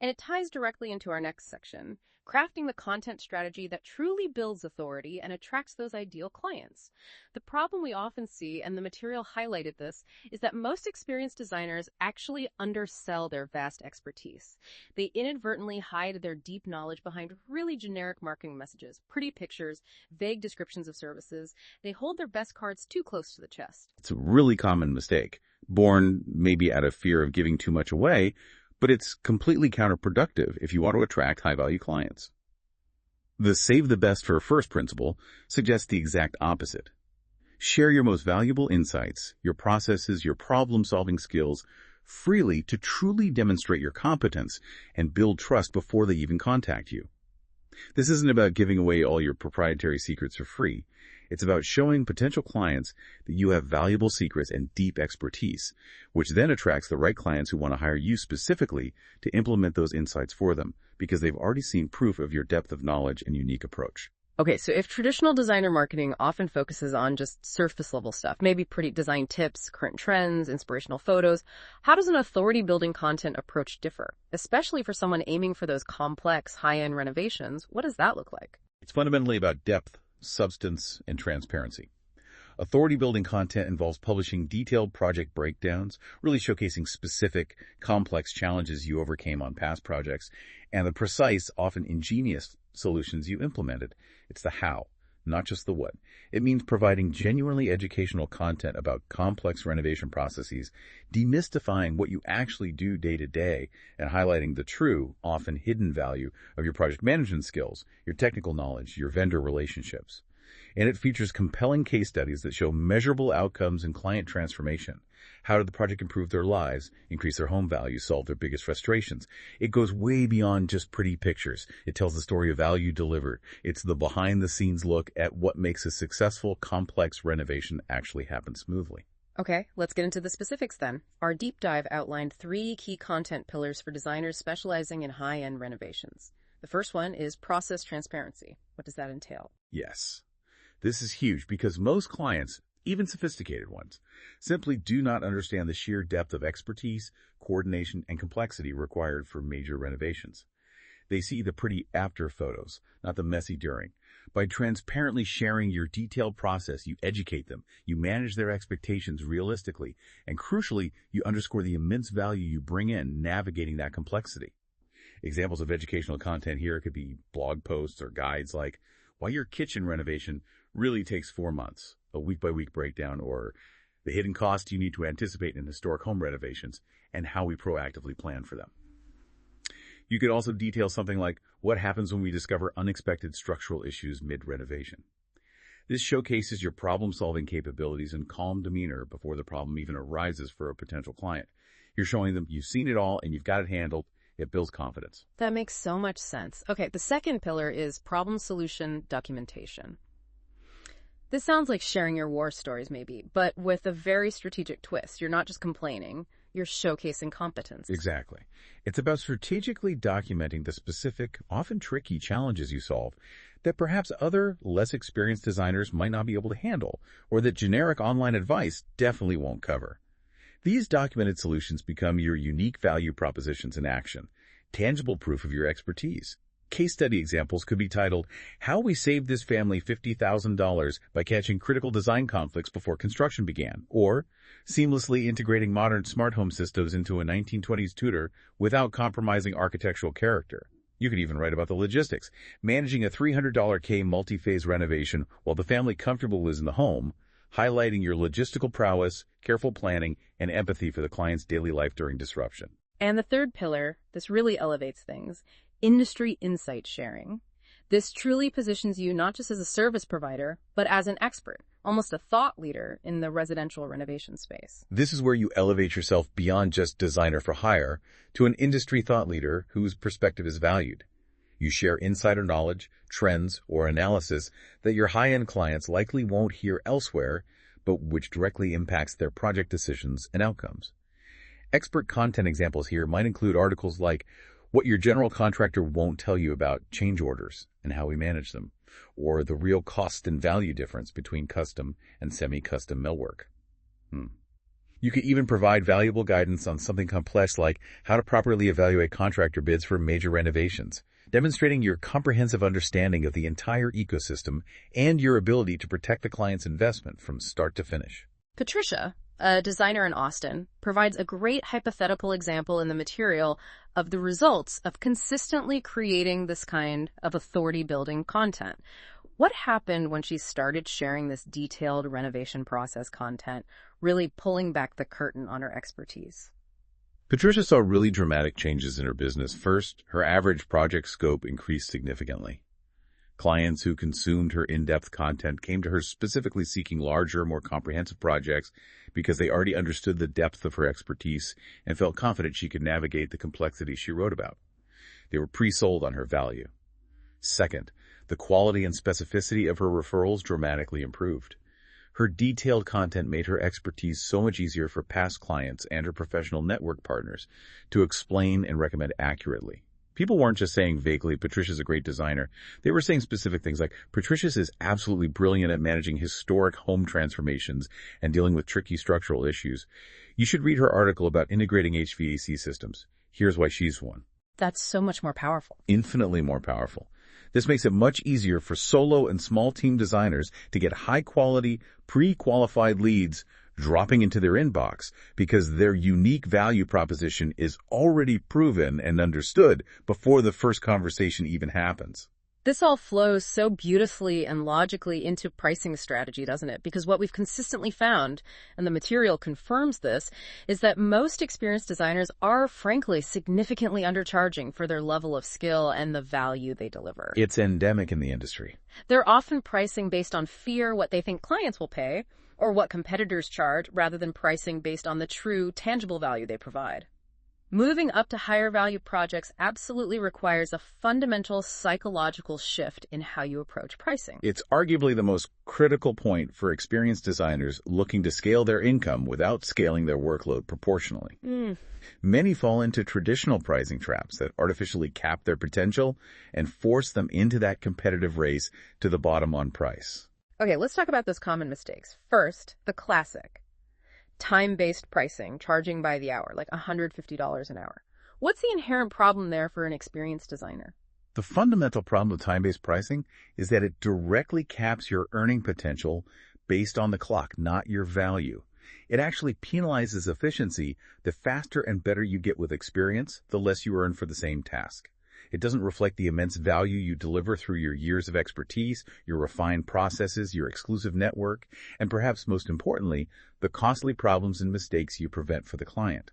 And it ties directly into our next section, crafting the content strategy that truly builds authority and attracts those ideal clients. The problem we often see, and the material highlighted this, is that most experienced designers actually undersell their vast expertise. They inadvertently hide their deep knowledge behind really generic marketing messages, pretty pictures, vague descriptions of services. They hold their best cards too close to the chest. It's a really common mistake, born maybe out of fear of giving too much away, but it's completely counterproductive if you want to attract high-value clients. The save the best for first principle suggests the exact opposite. Share your most valuable insights, your processes, your problem-solving skills freely to truly demonstrate your competence and build trust before they even contact you. This isn't about giving away all your proprietary secrets for free. It's about showing potential clients that you have valuable secrets and deep expertise, which then attracts the right clients who want to hire you specifically to implement those insights for them, because they've already seen proof of your depth of knowledge and unique approach. Okay, so if traditional designer marketing often focuses on just surface level stuff, maybe pretty design tips, current trends, inspirational photos, how does an authority building content approach differ? Especially for someone aiming for those complex, high-end renovations, what does that look like? It's fundamentally about depth, substance, and transparency. Authority-building content involves publishing detailed project breakdowns, really showcasing specific, complex challenges you overcame on past projects, and the precise, often ingenious solutions you implemented. It's the how, not just the what. It means providing genuinely educational content about complex renovation processes, demystifying what you actually do day to day, and highlighting the true, often hidden value of your project management skills, your technical knowledge, your vendor relationships. And it features compelling case studies that show measurable outcomes in client transformation. How did the project improve their lives, increase their home value, solve their biggest frustrations? It goes way beyond just pretty pictures. It tells the story of value delivered. It's the behind-the-scenes look at what makes a successful, complex renovation actually happen smoothly. Okay, let's get into the specifics then. Our deep dive outlined 3 key content pillars for designers specializing in high-end renovations. The first one is process transparency. What does that entail? Yes. This is huge because most clients, even sophisticated ones, simply do not understand the sheer depth of expertise, coordination, and complexity required for major renovations. They see the pretty after photos, not the messy during. By transparently sharing your detailed process, you educate them, you manage their expectations realistically, and crucially, you underscore the immense value you bring in navigating that complexity. Examples of educational content here could be blog posts or guides like, why your kitchen renovation really takes 4 months, a week-by-week breakdown, or the hidden costs you need to anticipate in historic home renovations, and how we proactively plan for them. You could also detail something like what happens when we discover unexpected structural issues mid-renovation. This showcases your problem-solving capabilities and calm demeanor before the problem even arises for a potential client. You're showing them you've seen it all and you've got it handled. It builds confidence. That makes so much sense. Okay, the second pillar is problem solution documentation. This sounds like sharing your war stories maybe, but with a very strategic twist. You're not just complaining, you're showcasing competence. Exactly. It's about strategically documenting the specific, often tricky challenges you solve that perhaps other, less experienced designers might not be able to handle, or that generic online advice definitely won't cover. These documented solutions become your unique value propositions in action, tangible proof of your expertise. Case study examples could be titled, How We Saved This Family $50,000 by Catching Critical Design Conflicts Before Construction Began, or Seamlessly Integrating Modern Smart Home Systems into a 1920s Tudor Without Compromising Architectural Character. You could even write about the logistics, managing a $300K multi-phase renovation while the family comfortably lives in the home, highlighting your logistical prowess, careful planning, and empathy for the client's daily life during disruption. And the third pillar, this really elevates things, industry insight sharing. This truly positions you not just as a service provider, but as an expert, almost a thought leader in the residential renovation space. This is where you elevate yourself beyond just designer for hire to an industry thought leader whose perspective is valued. You share insider knowledge, trends, or analysis that your high-end clients likely won't hear elsewhere, but which directly impacts their project decisions and outcomes. Expert content examples here might include articles like, What your general contractor won't tell you about change orders and how we manage them, or the real cost and value difference between custom and semi-custom millwork. You could even provide valuable guidance on something complex like how to properly evaluate contractor bids for major renovations, demonstrating your comprehensive understanding of the entire ecosystem and your ability to protect the client's investment from start to finish. Patricia, a designer in Austin, provides a great hypothetical example in the material of the results of consistently creating this kind of authority-building content. What happened when she started sharing this detailed renovation process content, really pulling back the curtain on her expertise? Patricia saw really dramatic changes in her business. First, her average project scope increased significantly. Clients who consumed her in-depth content came to her specifically seeking larger, more comprehensive projects because they already understood the depth of her expertise and felt confident she could navigate the complexities she wrote about. They were pre-sold on her value. Second, the quality and specificity of her referrals dramatically improved. Her detailed content made her expertise so much easier for past clients and her professional network partners to explain and recommend accurately. People weren't just saying vaguely, Patricia's a great designer. They were saying specific things like, Patricia's is absolutely brilliant at managing historic home transformations and dealing with tricky structural issues. You should read her article about integrating HVAC systems. Here's why she's one. That's so much more powerful. Infinitely more powerful. This makes it much easier for solo and small team designers to get high-quality, pre-qualified leads dropping into their inbox because their unique value proposition is already proven and understood before the first conversation even happens. This all flows so beautifully and logically into pricing strategy, doesn't it? Because what we've consistently found, and the material confirms this, is that most experienced designers are, frankly, significantly undercharging for their level of skill and the value they deliver. It's endemic in the industry. They're often pricing based on fear, what they think clients will pay, or what competitors charge, rather than pricing based on the true, tangible value they provide. Moving up to higher value projects absolutely requires a fundamental psychological shift in how you approach pricing. It's arguably the most critical point for experienced designers looking to scale their income without scaling their workload proportionally. Many fall into traditional pricing traps that artificially cap their potential and force them into that competitive race to the bottom on price. Okay, let's talk about those common mistakes. First, the classic. Time-based pricing, charging by the hour, like $150 an hour. What's the inherent problem there for an experienced designer? The fundamental problem with time-based pricing is that it directly caps your earning potential based on the clock, not your value. It actually penalizes efficiency. The faster and better you get with experience, the less you earn for the same task. It doesn't reflect the immense value you deliver through your years of expertise, your refined processes, your exclusive network, and perhaps most importantly, the costly problems and mistakes you prevent for the client.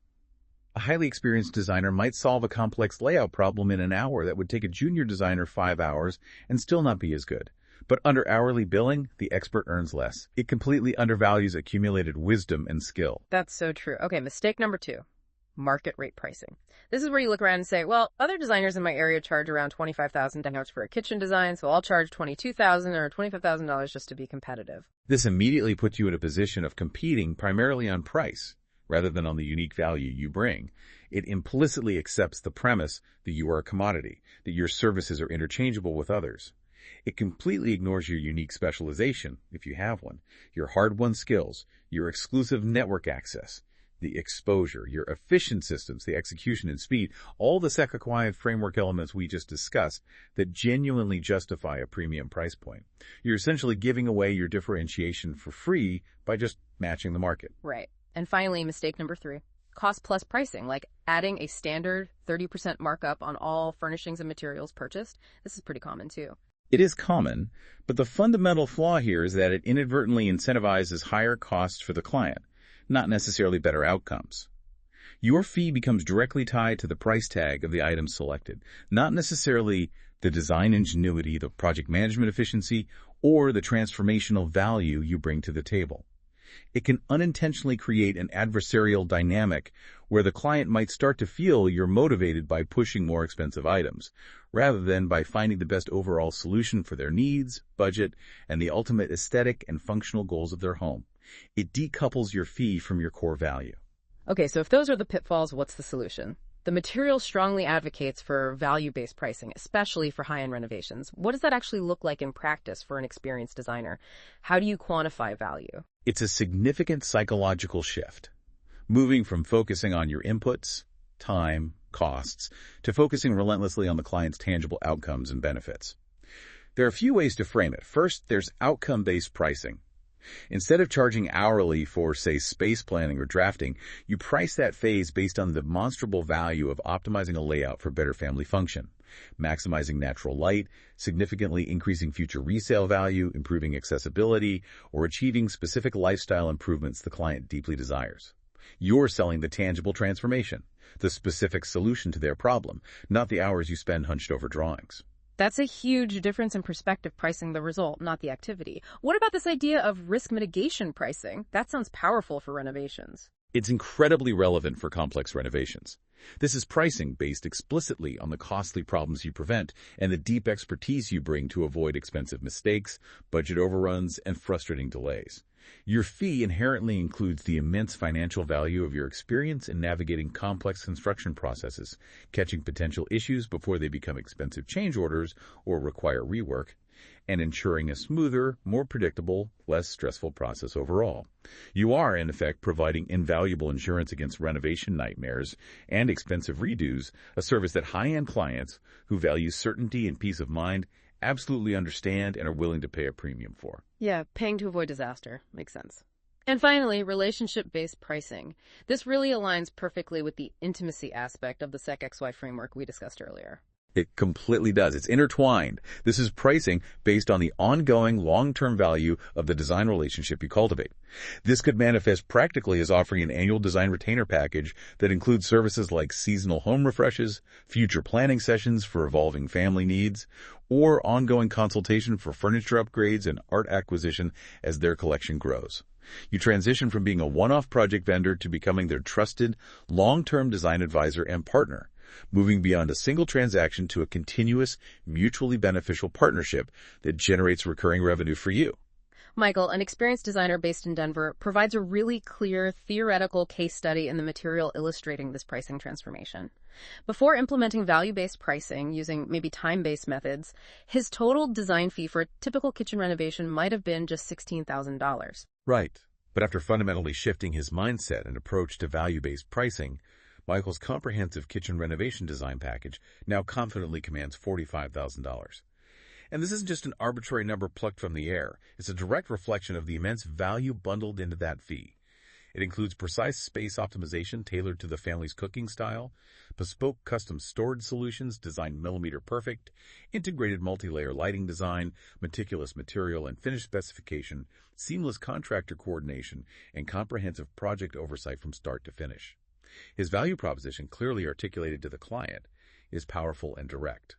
A highly experienced designer might solve a complex layout problem in an hour that would take a junior designer 5 hours and still not be as good. But under hourly billing, the expert earns less. It completely undervalues accumulated wisdom and skill. That's so true. Okay, mistake number 2. Market rate pricing. This is where you look around and say, well, other designers in my area charge around $25,000 for a kitchen design, so I'll charge $22,000 or $25,000 just to be competitive. This immediately puts you in a position of competing primarily on price rather than on the unique value you bring. It implicitly accepts the premise that you are a commodity, that your services are interchangeable with others. It completely ignores your unique specialization, if you have one, your hard-won skills, your exclusive network access, the exposure, your efficient systems, the execution and speed, all the second-acquired framework elements we just discussed that genuinely justify a premium price point. You're essentially giving away your differentiation for free by just matching the market. Right. And finally, mistake number 3, cost-plus pricing, like adding a standard 30% markup on all furnishings and materials purchased. This is pretty common, too. It is common, but the fundamental flaw here is that it inadvertently incentivizes higher costs for the client, not necessarily better outcomes. Your fee becomes directly tied to the price tag of the item selected, not necessarily the design ingenuity, the project management efficiency, or the transformational value you bring to the table. It can unintentionally create an adversarial dynamic where the client might start to feel you're motivated by pushing more expensive items, rather than by finding the best overall solution for their needs, budget, and the ultimate aesthetic and functional goals of their home. It decouples your fee from your core value. Okay, so if those are the pitfalls, what's the solution? The material strongly advocates for value-based pricing, especially for high-end renovations. What does that actually look like in practice for an experienced designer? How do you quantify value? It's a significant psychological shift, moving from focusing on your inputs, time, costs, to focusing relentlessly on the client's tangible outcomes and benefits. There are a few ways to frame it. First, there's outcome-based pricing. Instead of charging hourly for, say, space planning or drafting, you price that phase based on the demonstrable value of optimizing a layout for better family function, maximizing natural light, significantly increasing future resale value, improving accessibility, or achieving specific lifestyle improvements the client deeply desires. You're selling the tangible transformation, the specific solution to their problem, not the hours you spend hunched over drawings. That's a huge difference in perspective, pricing the result, not the activity. What about this idea of risk mitigation pricing? That sounds powerful for renovations. It's incredibly relevant for complex renovations. This is pricing based explicitly on the costly problems you prevent and the deep expertise you bring to avoid expensive mistakes, budget overruns, and frustrating delays. Your fee inherently includes the immense financial value of your experience in navigating complex construction processes, catching potential issues before they become expensive change orders or require rework, and ensuring a smoother, more predictable, less stressful process overall. You are, in effect, providing invaluable insurance against renovation nightmares and expensive redos, a service that high-end clients who value certainty and peace of mind absolutely understand and are willing to pay a premium for. Yeah, paying to avoid disaster. Makes sense. And finally, relationship-based pricing. This really aligns perfectly with the intimacy aspect of the SEC-XY framework we discussed earlier. It completely does. It's intertwined. This is pricing based on the ongoing long-term value of the design relationship you cultivate. This could manifest practically as offering an annual design retainer package that includes services like seasonal home refreshes, future planning sessions for evolving family needs, or ongoing consultation for furniture upgrades and art acquisition as their collection grows. You transition from being a one-off project vendor to becoming their trusted, long-term design advisor and partner, moving beyond a single transaction to a continuous, mutually beneficial partnership that generates recurring revenue for you. Michael, an experienced designer based in Denver, provides a really clear theoretical case study in the material illustrating this pricing transformation. Before implementing value-based pricing using maybe time-based methods, his total design fee for a typical kitchen renovation might have been just $16,000. Right. But after fundamentally shifting his mindset and approach to value-based pricing, Michael's comprehensive kitchen renovation design package now confidently commands $45,000. And this isn't just an arbitrary number plucked from the air. It's a direct reflection of the immense value bundled into that fee. It includes precise space optimization tailored to the family's cooking style, bespoke custom storage solutions designed millimeter perfect, integrated multi-layer lighting design, meticulous material and finish specification, seamless contractor coordination, and comprehensive project oversight from start to finish. His value proposition, clearly articulated to the client, is powerful and direct.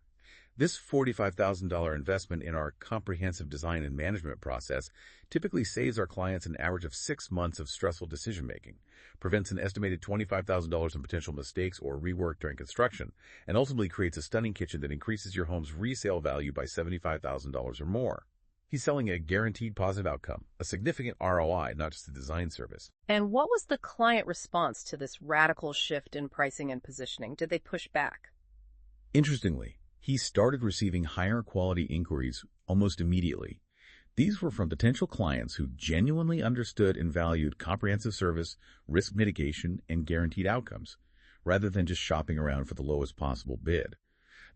This $45,000 investment in our comprehensive design and management process typically saves our clients an average of 6 months of stressful decision-making, prevents an estimated $25,000 in potential mistakes or rework during construction, and ultimately creates a stunning kitchen that increases your home's resale value by $75,000 or more. He's selling a guaranteed positive outcome, a significant ROI, not just a design service. And what was the client response to this radical shift in pricing and positioning? Did they push back? Interestingly, he started receiving higher quality inquiries almost immediately. These were from potential clients who genuinely understood and valued comprehensive service, risk mitigation, and guaranteed outcomes, rather than just shopping around for the lowest possible bid.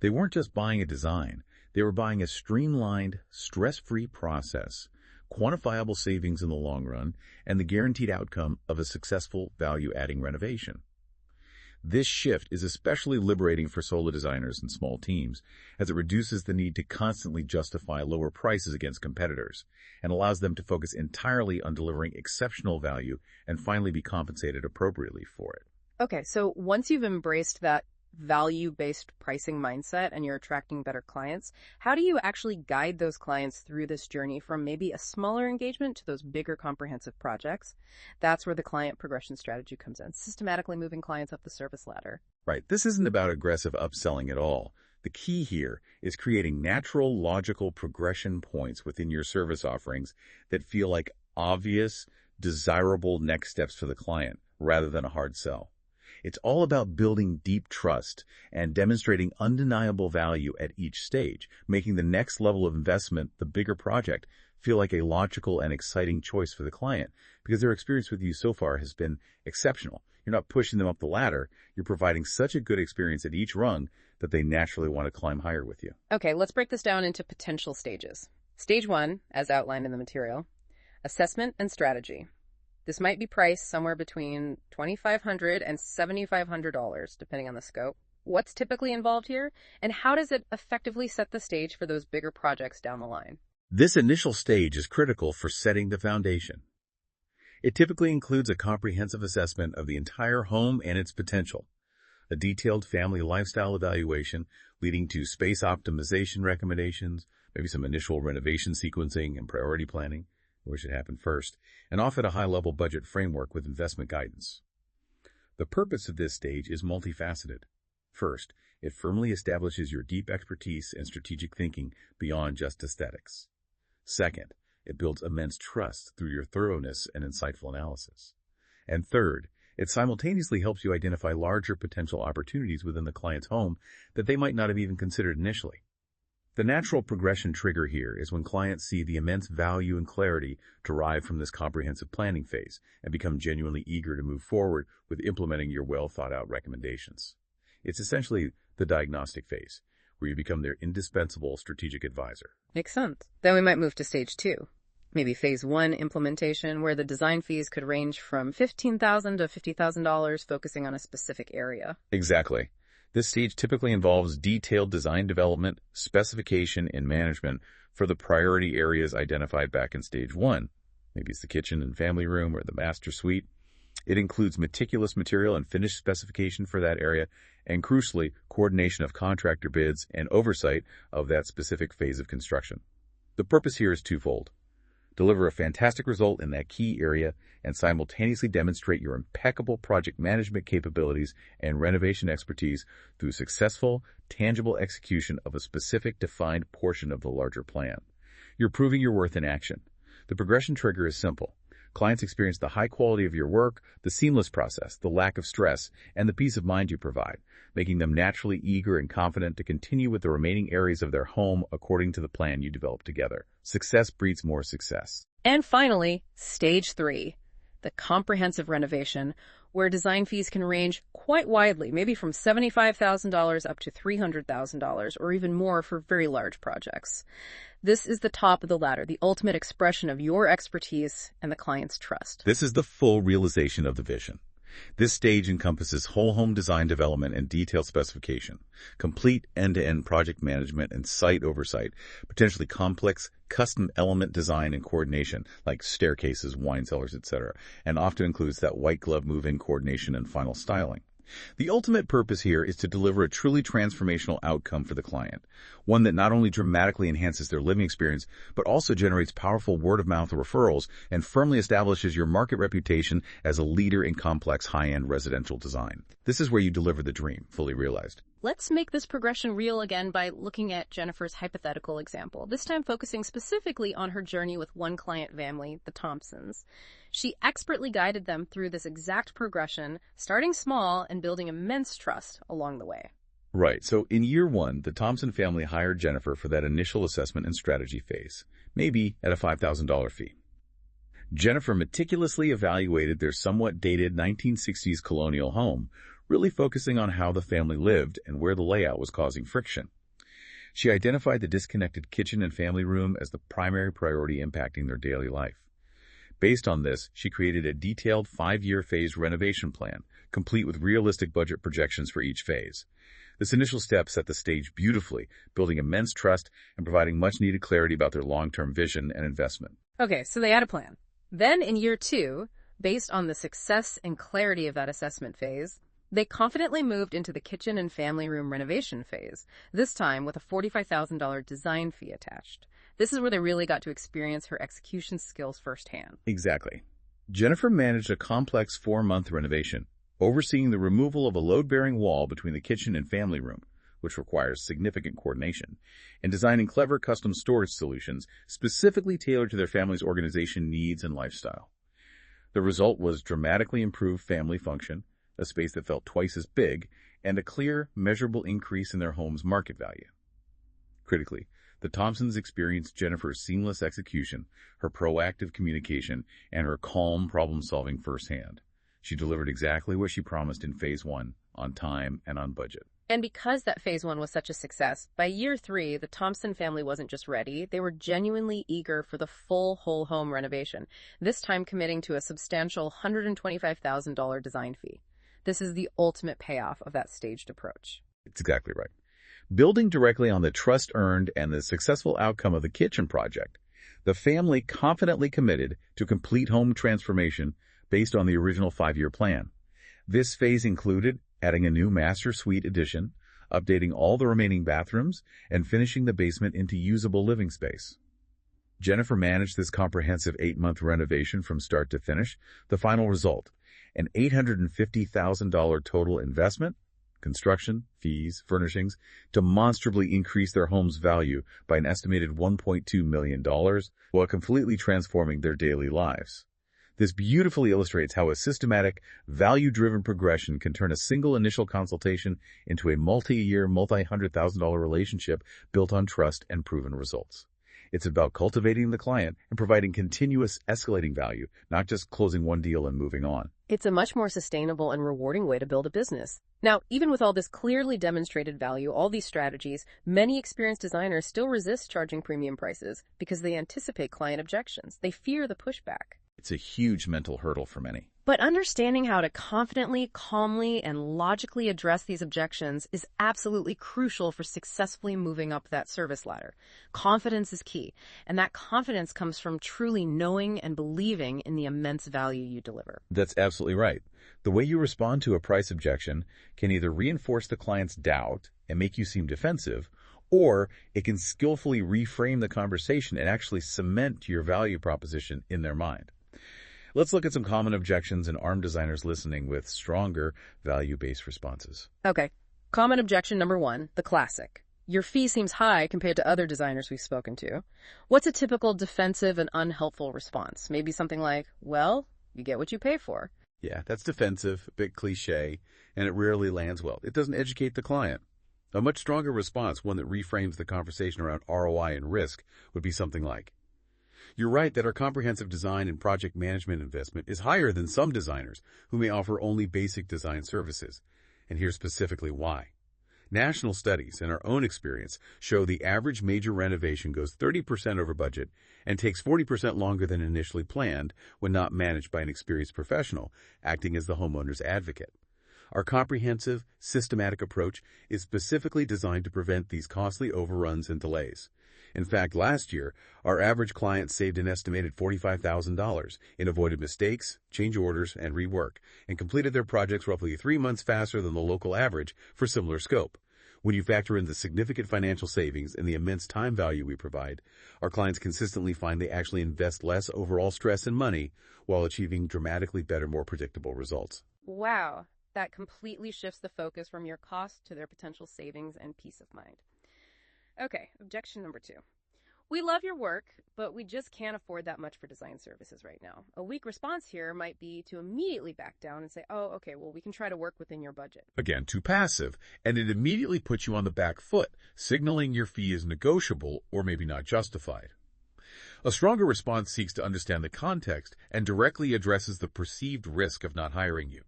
They weren't just buying a design. They were buying a streamlined, stress-free process, quantifiable savings in the long run, and the guaranteed outcome of a successful value-adding renovation. This shift is especially liberating for solo designers and small teams, as it reduces the need to constantly justify lower prices against competitors and allows them to focus entirely on delivering exceptional value and finally be compensated appropriately for it. Okay, so once you've embraced that value-based pricing mindset and you're attracting better clients, how do you actually guide those clients through this journey from maybe a smaller engagement to those bigger comprehensive projects? That's where the client progression strategy comes in, systematically moving clients up the service ladder. Right. This isn't about aggressive upselling at all. The key here is creating natural, logical progression points within your service offerings that feel like obvious, desirable next steps for the client rather than a hard sell. It's all about building deep trust and demonstrating undeniable value at each stage, making the next level of investment, the bigger project, feel like a logical and exciting choice for the client because their experience with you so far has been exceptional. You're not pushing them up the ladder. You're providing such a good experience at each rung that they naturally want to climb higher with you. Okay, let's break this down into potential stages. Stage 1, as outlined in the material, assessment and strategy. This might be priced somewhere between $2,500 and $7,500, depending on the scope. What's typically involved here, and how does it effectively set the stage for those bigger projects down the line? This initial stage is critical for setting the foundation. It typically includes a comprehensive assessment of the entire home and its potential, a detailed family lifestyle evaluation leading to space optimization recommendations, maybe some initial renovation sequencing and priority planning, which should happen first, and often a high-level budget framework with investment guidance. The purpose of this stage is multifaceted. First, it firmly establishes your deep expertise and strategic thinking beyond just aesthetics. Second, it builds immense trust through your thoroughness and insightful analysis. And third, it simultaneously helps you identify larger potential opportunities within the client's home that they might not have even considered initially. The natural progression trigger here is when clients see the immense value and clarity derived from this comprehensive planning phase and become genuinely eager to move forward with implementing your well-thought-out recommendations. It's essentially the diagnostic phase, where you become their indispensable strategic advisor. Makes sense. Then we might move to stage 2. Maybe phase 1 implementation, where the design fees could range from $15,000 to $50,000, focusing on a specific area. Exactly. This stage typically involves detailed design development, specification, and management for the priority areas identified back in stage 1. Maybe it's the kitchen and family room or the master suite. It includes meticulous material and finished specification for that area, and crucially, coordination of contractor bids and oversight of that specific phase of construction. The purpose here is twofold. Deliver a fantastic result in that key area and simultaneously demonstrate your impeccable project management capabilities and renovation expertise through successful, tangible execution of a specific defined portion of the larger plan. You're proving your worth in action. The progression trigger is simple. Clients experience the high quality of your work, the seamless process, the lack of stress, and the peace of mind you provide, making them naturally eager and confident to continue with the remaining areas of their home according to the plan you developed together. Success breeds more success. And finally, stage 3, the comprehensive renovation, where design fees can range quite widely, maybe from $75,000 up to $300,000 or even more for very large projects. This is the top of the ladder, the ultimate expression of your expertise and the client's trust. This is the full realization of the vision. This stage encompasses whole home design development and detailed specification, complete end-to-end project management and site oversight, potentially complex custom element design and coordination, like staircases, wine cellars, etc., and often includes that white glove move-in coordination and final styling. The ultimate purpose here is to deliver a truly transformational outcome for the client, one that not only dramatically enhances their living experience, but also generates powerful word-of-mouth referrals and firmly establishes your market reputation as a leader in complex high-end residential design. This is where you deliver the dream, fully realized. Let's make this progression real again by looking at Jennifer's hypothetical example, this time focusing specifically on her journey with one client family, the Thompsons. She expertly guided them through this exact progression, starting small and building immense trust along the way. Right. So in year 1, the Thompson family hired Jennifer for that initial assessment and strategy phase, maybe at a $5,000 fee. Jennifer meticulously evaluated their somewhat dated 1960s colonial home, really focusing on how the family lived and where the layout was causing friction. She identified the disconnected kitchen and family room as the primary priority impacting their daily life. Based on this, she created a detailed 5-year phase renovation plan, complete with realistic budget projections for each phase. This initial step set the stage beautifully, building immense trust and providing much-needed clarity about their long-term vision and investment. Okay, so they had a plan. Then in year 2, based on the success and clarity of that assessment phase, they confidently moved into the kitchen and family room renovation phase, this time with a $45,000 design fee attached. This is where they really got to experience her execution skills firsthand. Exactly. Jennifer managed a complex 4-month renovation, overseeing the removal of a load-bearing wall between the kitchen and family room, which requires significant coordination, and designing clever custom storage solutions specifically tailored to their family's organization needs and lifestyle. The result was dramatically improved family function, a space that felt twice as big, and a clear, measurable increase in their home's market value. Critically, the Thompsons experienced Jennifer's seamless execution, her proactive communication, and her calm problem-solving firsthand. She delivered exactly what she promised in Phase 1, on time and on budget. And because that Phase 1 was such a success, by year 3, the Thompson family wasn't just ready, they were genuinely eager for the full whole home renovation, this time committing to a substantial $125,000 design fee. This is the ultimate payoff of that staged approach. It's exactly right. Building directly on the trust earned and the successful outcome of the kitchen project, the family confidently committed to complete home transformation based on the original 5-year plan. This phase included adding a new master suite addition, updating all the remaining bathrooms, and finishing the basement into usable living space. Jennifer managed this comprehensive 8-month renovation from start to finish. The final result, an $850,000 total investment, construction, fees, furnishings, demonstrably increase their home's value by an estimated $1.2 million, while completely transforming their daily lives. This beautifully illustrates how a systematic, value-driven progression can turn a single initial consultation into a multi-year, multi-$100,000 relationship built on trust and proven results. It's about cultivating the client and providing continuous, escalating value, not just closing one deal and moving on. It's a much more sustainable and rewarding way to build a business. Now, even with all this clearly demonstrated value, all these strategies, many experienced designers still resist charging premium prices because they anticipate client objections. They fear the pushback. It's a huge mental hurdle for many. But understanding how to confidently, calmly, and logically address these objections is absolutely crucial for successfully moving up that service ladder. Confidence is key, and that confidence comes from truly knowing and believing in the immense value you deliver. That's absolutely right. The way you respond to a price objection can either reinforce the client's doubt and make you seem defensive, or it can skillfully reframe the conversation and actually cement your value proposition in their mind. Let's look at some common objections and arm designers listening with stronger value-based responses. Okay, common objection number 1, the classic. Your fee seems high compared to other designers we've spoken to. What's a typical defensive and unhelpful response? Maybe something like, well, you get what you pay for. Yeah, that's defensive, a bit cliche, and it rarely lands well. It doesn't educate the client. A much stronger response, one that reframes the conversation around ROI and risk, would be something like, you're right that our comprehensive design and project management investment is higher than some designers who may offer only basic design services. And here's specifically why. National studies and our own experience show the average major renovation goes 30% over budget and takes 40% longer than initially planned when not managed by an experienced professional acting as the homeowner's advocate. Our comprehensive, systematic approach is specifically designed to prevent these costly overruns and delays. In fact, last year, our average client saved an estimated $45,000 in avoided mistakes, change orders, and rework, and completed their projects roughly 3 months faster than the local average for similar scope. When you factor in the significant financial savings and the immense time value we provide, our clients consistently find they actually invest less overall stress and money while achieving dramatically better, more predictable results. Wow, that completely shifts the focus from your cost to their potential savings and peace of mind. Okay, objection number 2. We love your work, but we just can't afford that much for design services right now. A weak response here might be to immediately back down and say, oh, okay, well, we can try to work within your budget. Again, too passive, and it immediately puts you on the back foot, signaling your fee is negotiable or maybe not justified. A stronger response seeks to understand the context and directly addresses the perceived risk of not hiring you.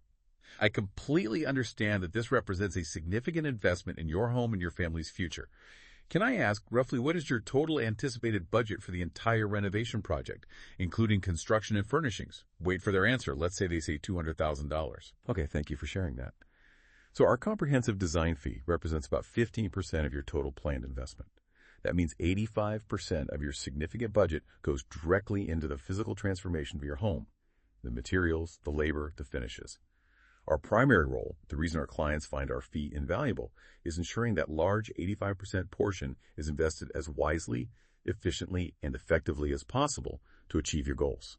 I completely understand that this represents a significant investment in your home and your family's future. Can I ask, roughly, what is your total anticipated budget for the entire renovation project, including construction and furnishings? Wait for their answer. Let's say they say $200,000. Okay, thank you for sharing that. So our comprehensive design fee represents about 15% of your total planned investment. That means 85% of your significant budget goes directly into the physical transformation of your home, the materials, the labor, the finishes. Our primary role, the reason our clients find our fee invaluable, is ensuring that large 85% portion is invested as wisely, efficiently, and effectively as possible to achieve your goals.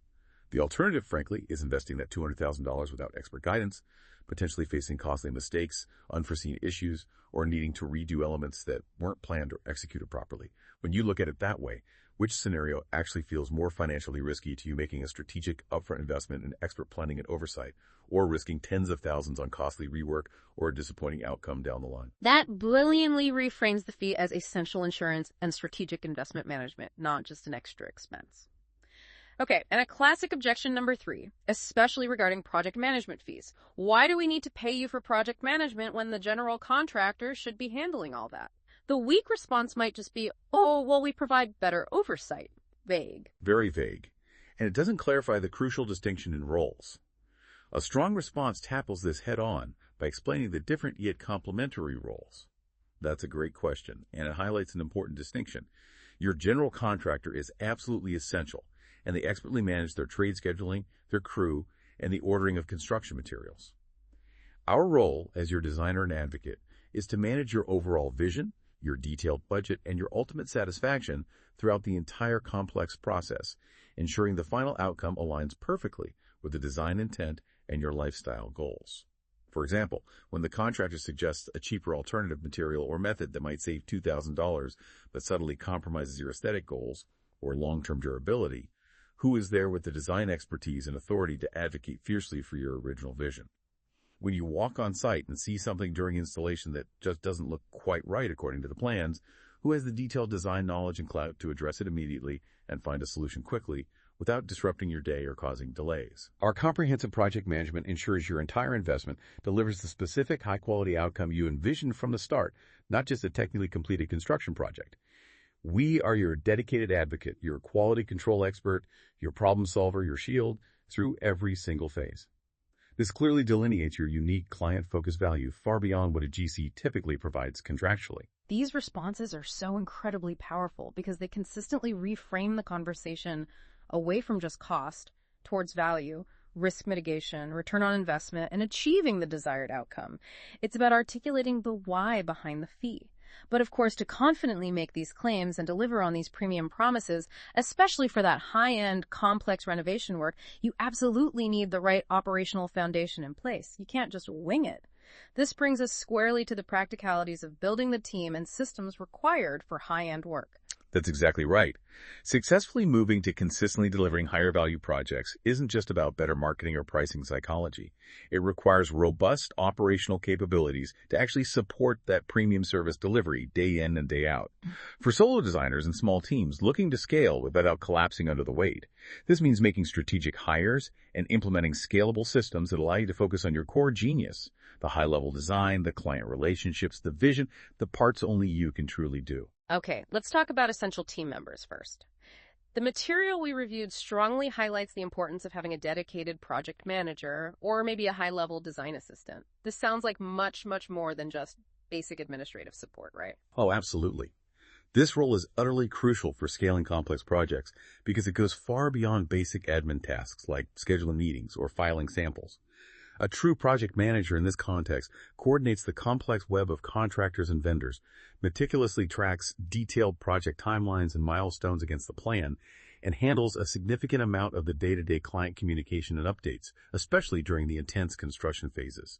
The alternative, frankly, is investing that $200,000 without expert guidance, potentially facing costly mistakes, unforeseen issues, or needing to redo elements that weren't planned or executed properly. When you look at it that way, Which scenario actually feels more financially risky to you, making a strategic upfront investment in expert planning and oversight, or risking tens of thousands on costly rework or a disappointing outcome down the line? That brilliantly reframes the fee as essential insurance and strategic investment management, not just an extra expense. Okay, and a classic objection number 3, especially regarding project management fees. Why do we need to pay you for project management when the general contractor should be handling all that? The weak response might just be, oh, well, we provide better oversight. Vague. Very vague. And it doesn't clarify the crucial distinction in roles. A strong response tackles this head-on by explaining the different yet complementary roles. That's a great question, and it highlights an important distinction. Your general contractor is absolutely essential, and they expertly manage their trade scheduling, their crew, and the ordering of construction materials. Our role as your designer and advocate is to manage your overall vision, your detailed budget, and your ultimate satisfaction throughout the entire complex process, ensuring the final outcome aligns perfectly with the design intent and your lifestyle goals. For example, when the contractor suggests a cheaper alternative material or method that might save $2,000 but subtly compromises your aesthetic goals or long-term durability, who is there with the design expertise and authority to advocate fiercely for your original vision? When you walk on site and see something during installation that just doesn't look quite right according to the plans, who has the detailed design knowledge and clout to address it immediately and find a solution quickly without disrupting your day or causing delays? Our comprehensive project management ensures your entire investment delivers the specific high-quality outcome you envisioned from the start, not just a technically completed construction project. We are your dedicated advocate, your quality control expert, your problem solver, your shield, through every single phase. This clearly delineates your unique client-focused value far beyond what a GC typically provides contractually. These responses are so incredibly powerful because they consistently reframe the conversation away from just cost towards value, risk mitigation, return on investment, and achieving the desired outcome. It's about articulating the why behind the fee. But of course, to confidently make these claims and deliver on these premium promises, especially for that high-end, complex renovation work, you absolutely need the right operational foundation in place. You can't just wing it. This brings us squarely to the practicalities of building the team and systems required for high-end work. That's exactly right. Successfully moving to consistently delivering higher value projects isn't just about better marketing or pricing psychology. It requires robust operational capabilities to actually support that premium service delivery day in and day out. For solo designers and small teams looking to scale without collapsing under the weight, this means making strategic hires and implementing scalable systems that allow you to focus on your core genius, the high-level design, the client relationships, the vision, the parts only you can truly do. Okay, let's talk about essential team members first. The material we reviewed strongly highlights the importance of having a dedicated project manager or maybe a high-level design assistant. This sounds like much, much more than just basic administrative support, right? Oh, absolutely. This role is utterly crucial for scaling complex projects because it goes far beyond basic admin tasks like scheduling meetings or filing samples. A true project manager in this context coordinates the complex web of contractors and vendors, meticulously tracks detailed project timelines and milestones against the plan, and handles a significant amount of the day-to-day client communication and updates, especially during the intense construction phases.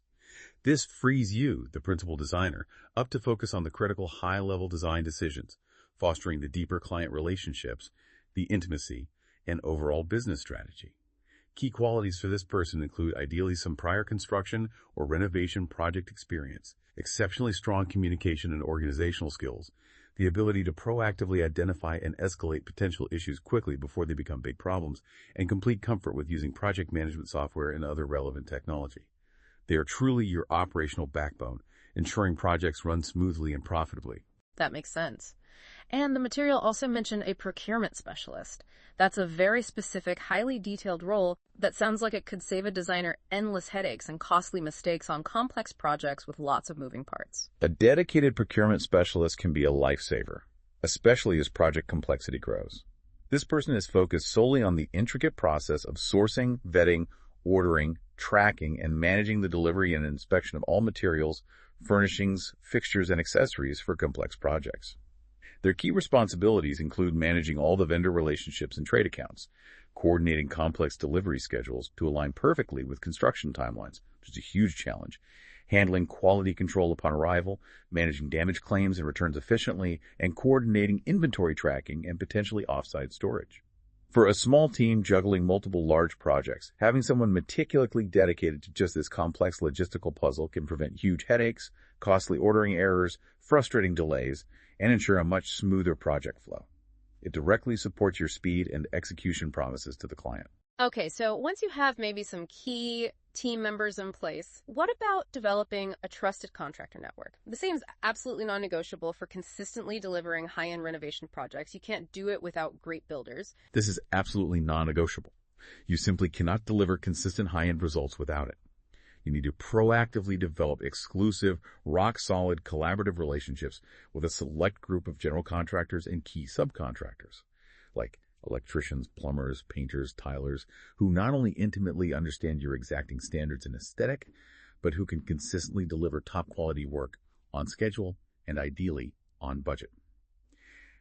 This frees you, the principal designer, up to focus on the critical high-level design decisions, fostering the deeper client relationships, the intimacy, and overall business strategy. Key qualities for this person include ideally some prior construction or renovation project experience, exceptionally strong communication and organizational skills, the ability to proactively identify and escalate potential issues quickly before they become big problems, and complete comfort with using project management software and other relevant technology. They are truly your operational backbone, ensuring projects run smoothly and profitably. That makes sense. And the material also mentioned a procurement specialist. That's a very specific, highly detailed role that sounds like it could save a designer endless headaches and costly mistakes on complex projects with lots of moving parts. A dedicated procurement specialist can be a lifesaver, especially as project complexity grows. This person is focused solely on the intricate process of sourcing, vetting, ordering, tracking, and managing the delivery and inspection of all materials, furnishings, fixtures, and accessories for complex projects. Their key responsibilities include managing all the vendor relationships and trade accounts, coordinating complex delivery schedules to align perfectly with construction timelines, which is a huge challenge, handling quality control upon arrival, managing damage claims and returns efficiently, and coordinating inventory tracking and potentially off-site storage. For a small team juggling multiple large projects, having someone meticulously dedicated to just this complex logistical puzzle can prevent huge headaches, costly ordering errors, frustrating delays, and ensure a much smoother project flow. It directly supports your speed and execution promises to the client. Okay, so once you have maybe some key team members in place, what about developing a trusted contractor network? This seems absolutely non-negotiable for consistently delivering high-end renovation projects. You can't do it without great builders. This is absolutely non-negotiable. You simply cannot deliver consistent high-end results without it. You need to proactively develop exclusive, rock-solid collaborative relationships with a select group of general contractors and key subcontractors, like electricians, plumbers, painters, tilers, who not only intimately understand your exacting standards and aesthetic, but who can consistently deliver top-quality work on schedule and ideally on budget.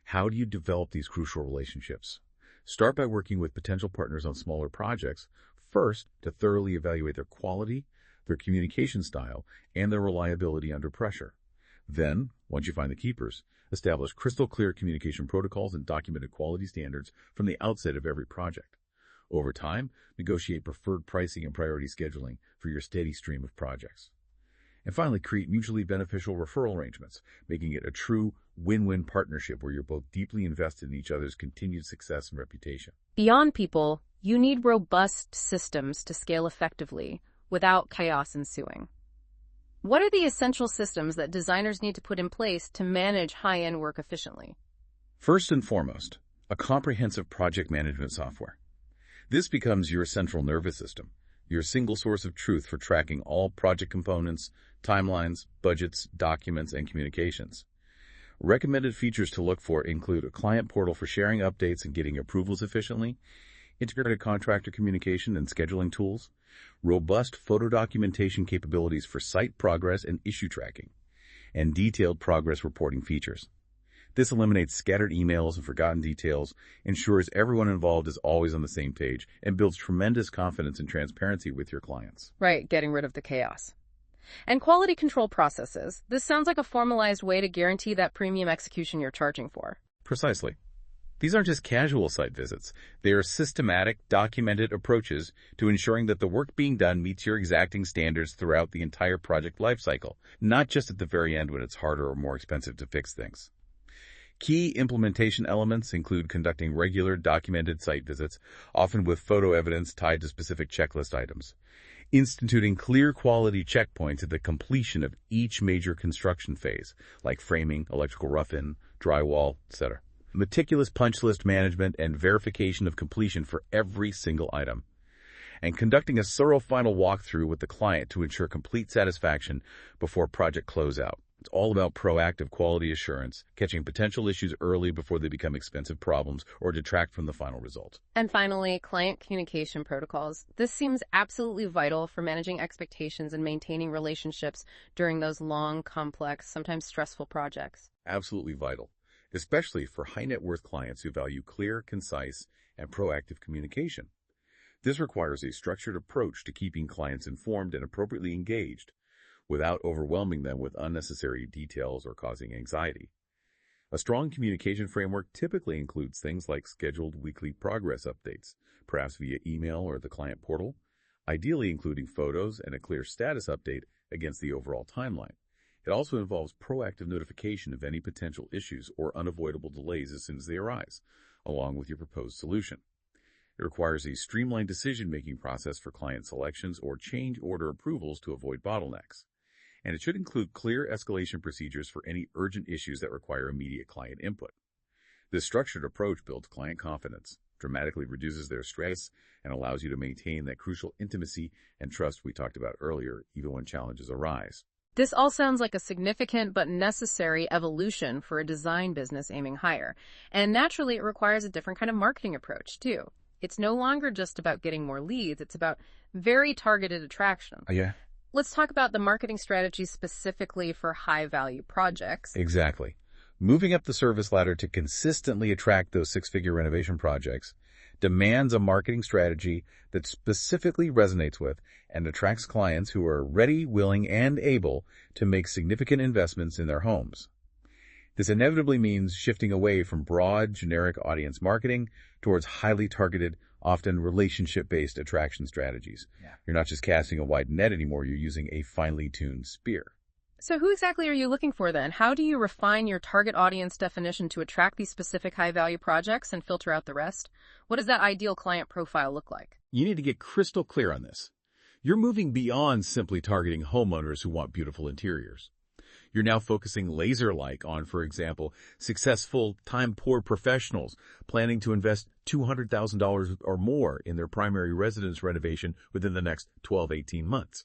How do you develop these crucial relationships? Start by working with potential partners on smaller projects, first to thoroughly evaluate their quality, their communication style, and their reliability under pressure. Then, once you find the keepers, establish crystal clear communication protocols and documented quality standards from the outset of every project. Over time, negotiate preferred pricing and priority scheduling for your steady stream of projects. And finally, create mutually beneficial referral arrangements, making it a true win-win partnership where you're both deeply invested in each other's continued success and reputation. Beyond people, you need robust systems to scale effectively without chaos ensuing. What are the essential systems that designers need to put in place to manage high-end work efficiently? First and foremost, a comprehensive project management software. This becomes your central nervous system, your single source of truth for tracking all project components, timelines, budgets, documents, and communications. Recommended features to look for include a client portal for sharing updates and getting approvals efficiently, integrated contractor communication and scheduling tools, robust photo documentation capabilities for site progress and issue tracking, and detailed progress reporting features. This eliminates scattered emails and forgotten details, ensures everyone involved is always on the same page, and builds tremendous confidence and transparency with your clients. Right, getting rid of the chaos. And quality control processes. This sounds like a formalized way to guarantee that premium execution you're charging for. Precisely. These aren't just casual site visits. They are systematic, documented approaches to ensuring that the work being done meets your exacting standards throughout the entire project lifecycle, not just at the very end when it's harder or more expensive to fix things. Key implementation elements include conducting regular, documented site visits, often with photo evidence tied to specific checklist items, instituting clear quality checkpoints at the completion of each major construction phase, like framing, electrical rough-in, drywall, etc. Meticulous punch list management and verification of completion for every single item, and conducting a thorough final walkthrough with the client to ensure complete satisfaction before project closeout. It's all about proactive quality assurance, catching potential issues early before they become expensive problems or detract from the final result. And finally, client communication protocols. This seems absolutely vital for managing expectations and maintaining relationships during those long, complex, sometimes stressful projects. Absolutely vital, especially for high net worth clients who value clear, concise, and proactive communication. This requires a structured approach to keeping clients informed and appropriately engaged, without overwhelming them with unnecessary details or causing anxiety. A strong communication framework typically includes things like scheduled weekly progress updates, perhaps via email or the client portal, ideally including photos and a clear status update against the overall timeline. It also involves proactive notification of any potential issues or unavoidable delays as soon as they arise, along with your proposed solution. It requires a streamlined decision-making process for client selections or change order approvals to avoid bottlenecks. And it should include clear escalation procedures for any urgent issues that require immediate client input. This structured approach builds client confidence, dramatically reduces their stress, and allows you to maintain that crucial intimacy and trust we talked about earlier, even when challenges arise. This all sounds like a significant but necessary evolution for a design business aiming higher. And naturally, it requires a different kind of marketing approach, too. It's no longer just about getting more leads. It's about very targeted attraction. Yeah. Let's talk about the marketing strategy specifically for high-value projects. Exactly. Moving up the service ladder to consistently attract those six-figure renovation projects, demands a marketing strategy that specifically resonates with and attracts clients who are ready, willing, and able to make significant investments in their homes. This inevitably means shifting away from broad, generic audience marketing towards highly targeted, often relationship-based attraction strategies. Yeah. You're not just casting a wide net anymore, you're using a finely tuned spear. So who exactly are you looking for then? How do you refine your target audience definition to attract these specific high-value projects and filter out the rest? What does that ideal client profile look like? You need to get crystal clear on this. You're moving beyond simply targeting homeowners who want beautiful interiors. You're now focusing laser-like on, for example, successful, time-poor professionals planning to invest $200,000 or more in their primary residence renovation within the next 12-18 months.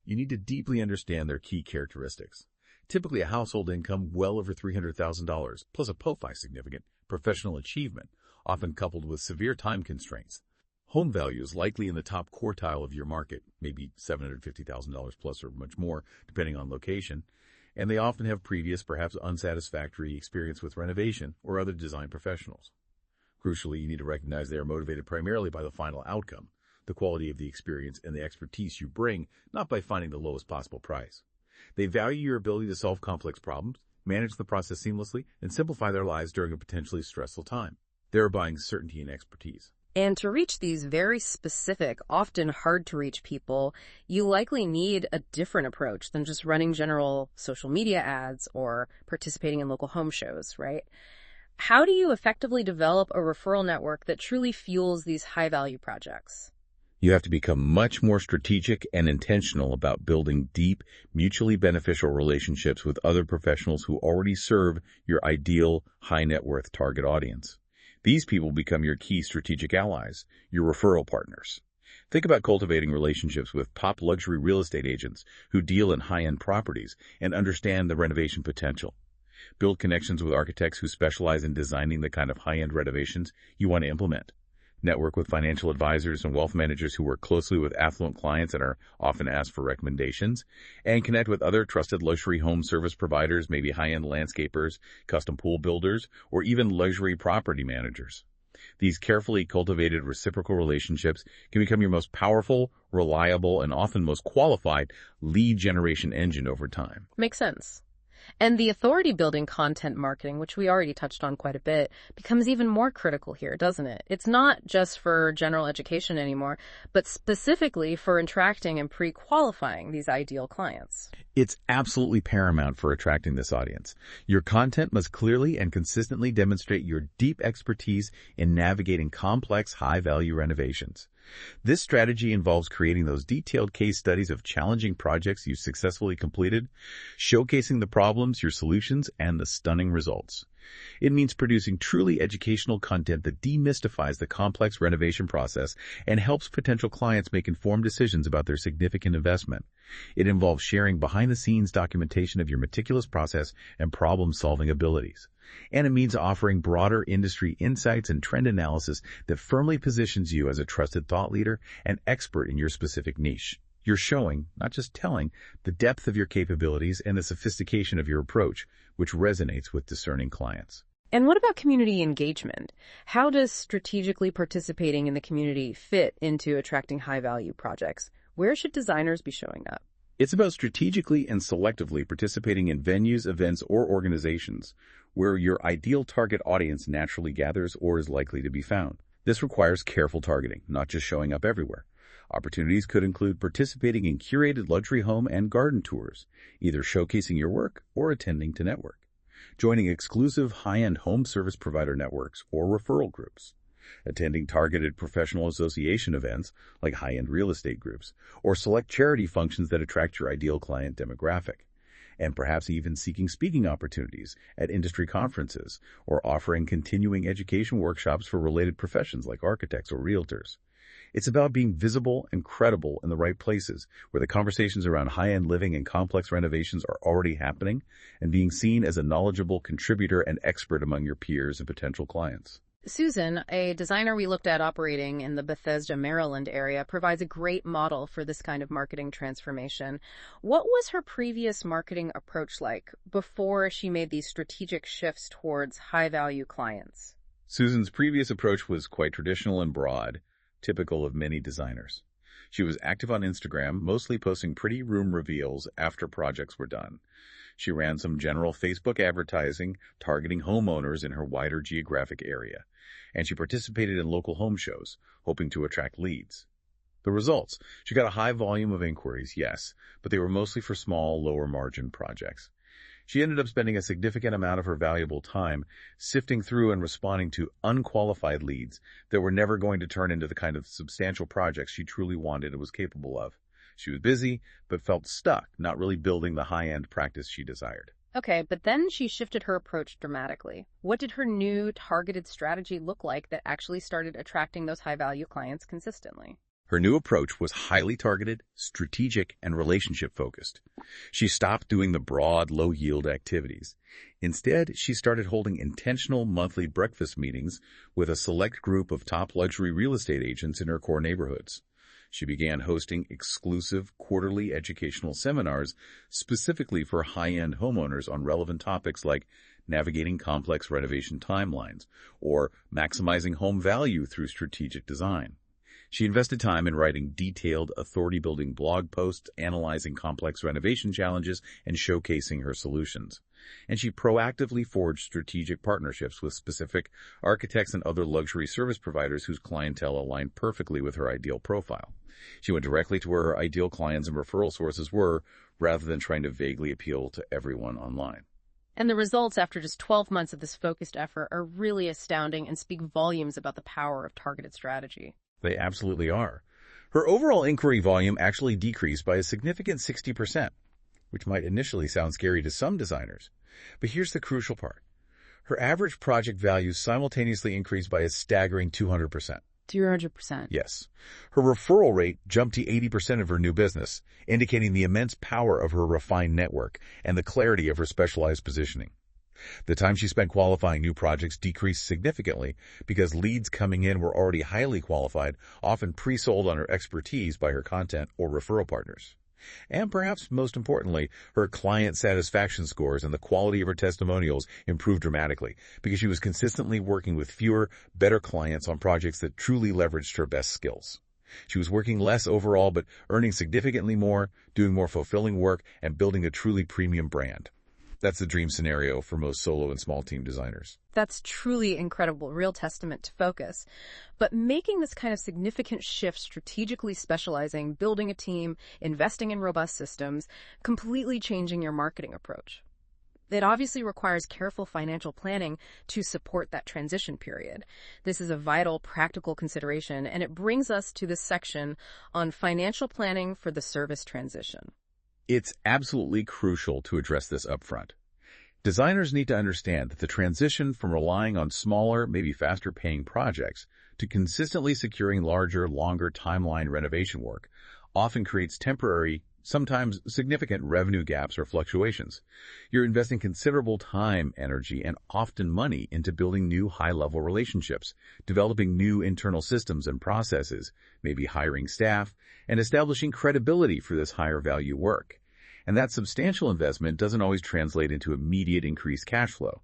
You need to deeply understand their key characteristics. Typically a household income well over $300,000, plus a POFI significant professional achievement, often coupled with severe time constraints. Home values likely in the top quartile of your market, maybe $750,000 plus or much more, depending on location, and they often have previous, perhaps unsatisfactory experience with renovation or other design professionals. Crucially, you need to recognize they are motivated primarily by the final outcome, the quality of the experience and the expertise you bring, not by finding the lowest possible price. They value your ability to solve complex problems, manage the process seamlessly, and simplify their lives during a potentially stressful time. They're buying certainty and expertise. And to reach these very specific, often hard-to-reach people, you likely need a different approach than just running general social media ads or participating in local home shows, right? How do you effectively develop a referral network that truly fuels these high-value projects? You have to become much more strategic and intentional about building deep, mutually beneficial relationships with other professionals who already serve your ideal high-net-worth target audience. These people become your key strategic allies, your referral partners. Think about cultivating relationships with top luxury real estate agents who deal in high-end properties and understand the renovation potential. Build connections with architects who specialize in designing the kind of high-end renovations you want to implement. Network with financial advisors and wealth managers who work closely with affluent clients and are often asked for recommendations, and connect with other trusted luxury home service providers, maybe high-end landscapers, custom pool builders, or even luxury property managers. These carefully cultivated reciprocal relationships can become your most powerful, reliable, and often most qualified lead generation engine over time. Makes sense. And the authority-building content marketing, which we already touched on quite a bit, becomes even more critical here, doesn't it? It's not just for general education anymore, but specifically for attracting and pre-qualifying these ideal clients. It's absolutely paramount for attracting this audience. Your content must clearly and consistently demonstrate your deep expertise in navigating complex, high-value renovations. This strategy involves creating those detailed case studies of challenging projects you successfully completed, showcasing the problems, your solutions, and the stunning results. It means producing truly educational content that demystifies the complex renovation process and helps potential clients make informed decisions about their significant investment. It involves sharing behind-the-scenes documentation of your meticulous process and problem-solving abilities. And it means offering broader industry insights and trend analysis that firmly positions you as a trusted thought leader and expert in your specific niche. You're showing, not just telling, the depth of your capabilities and the sophistication of your approach, which resonates with discerning clients. And what about community engagement? How does strategically participating in the community fit into attracting high-value projects? Where should designers be showing up? It's about strategically and selectively participating in venues, events, or organizations where your ideal target audience naturally gathers or is likely to be found. This requires careful targeting, not just showing up everywhere. Opportunities could include participating in curated luxury home and garden tours, either showcasing your work or attending to network, joining exclusive high-end home service provider networks or referral groups, attending targeted professional association events like high-end real estate groups, or select charity functions that attract your ideal client demographic, and perhaps even seeking speaking opportunities at industry conferences or offering continuing education workshops for related professions like architects or realtors. It's about being visible and credible in the right places where the conversations around high-end living and complex renovations are already happening and being seen as a knowledgeable contributor and expert among your peers and potential clients. Susan, a designer we looked at operating in the Bethesda, Maryland area, provides a great model for this kind of marketing transformation. What was her previous marketing approach like before she made these strategic shifts towards high-value clients? Susan's previous approach was quite traditional and broad, typical of many designers. She was active on Instagram, mostly posting pretty room reveals after projects were done. She ran some general Facebook advertising, targeting homeowners in her wider geographic area, and she participated in local home shows, hoping to attract leads. The results: she got a high volume of inquiries, yes, but they were mostly for small, lower-margin projects. She ended up spending a significant amount of her valuable time sifting through and responding to unqualified leads that were never going to turn into the kind of substantial projects she truly wanted and was capable of. She was busy, but felt stuck, not really building the high-end practice she desired. Okay, but then she shifted her approach dramatically. What did her new targeted strategy look like that actually started attracting those high-value clients consistently? Her new approach was highly targeted, strategic, and relationship-focused. She stopped doing the broad, low-yield activities. Instead, she started holding intentional monthly breakfast meetings with a select group of top luxury real estate agents in her core neighborhoods. She began hosting exclusive quarterly educational seminars specifically for high-end homeowners on relevant topics like navigating complex renovation timelines or maximizing home value through strategic design. She invested time in writing detailed, authority-building blog posts, analyzing complex renovation challenges, and showcasing her solutions. And she proactively forged strategic partnerships with specific architects and other luxury service providers whose clientele aligned perfectly with her ideal profile. She went directly to where her ideal clients and referral sources were, rather than trying to vaguely appeal to everyone online. And the results after just 12 months of this focused effort are really astounding and speak volumes about the power of targeted strategy. They absolutely are. Her overall inquiry volume actually decreased by a significant 60%, which might initially sound scary to some designers. But here's the crucial part. Her average project value simultaneously increased by a staggering 200%. 200%. Yes. Her referral rate jumped to 80% of her new business, indicating the immense power of her refined network and the clarity of her specialized positioning. The time she spent qualifying new projects decreased significantly because leads coming in were already highly qualified, often pre-sold on her expertise by her content or referral partners. And perhaps most importantly, her client satisfaction scores and the quality of her testimonials improved dramatically because she was consistently working with fewer, better clients on projects that truly leveraged her best skills. She was working less overall, but earning significantly more, doing more fulfilling work, and building a truly premium brand. That's the dream scenario for most solo and small team designers. That's truly incredible, real testament to focus. But making this kind of significant shift, strategically specializing, building a team, investing in robust systems, completely changing your marketing approach. It obviously requires careful financial planning to support that transition period. This is a vital, practical consideration, and it brings us to this section on financial planning for the service transition. It's absolutely crucial to address this upfront. Designers need to understand that the transition from relying on smaller, maybe faster-paying projects to consistently securing larger, longer timeline renovation work often creates temporary, sometimes significant revenue gaps or fluctuations. You're investing considerable time, energy, and often money into building new high-level relationships, developing new internal systems and processes, maybe hiring staff, and establishing credibility for this higher-value work. And that substantial investment doesn't always translate into immediate increased cash flow.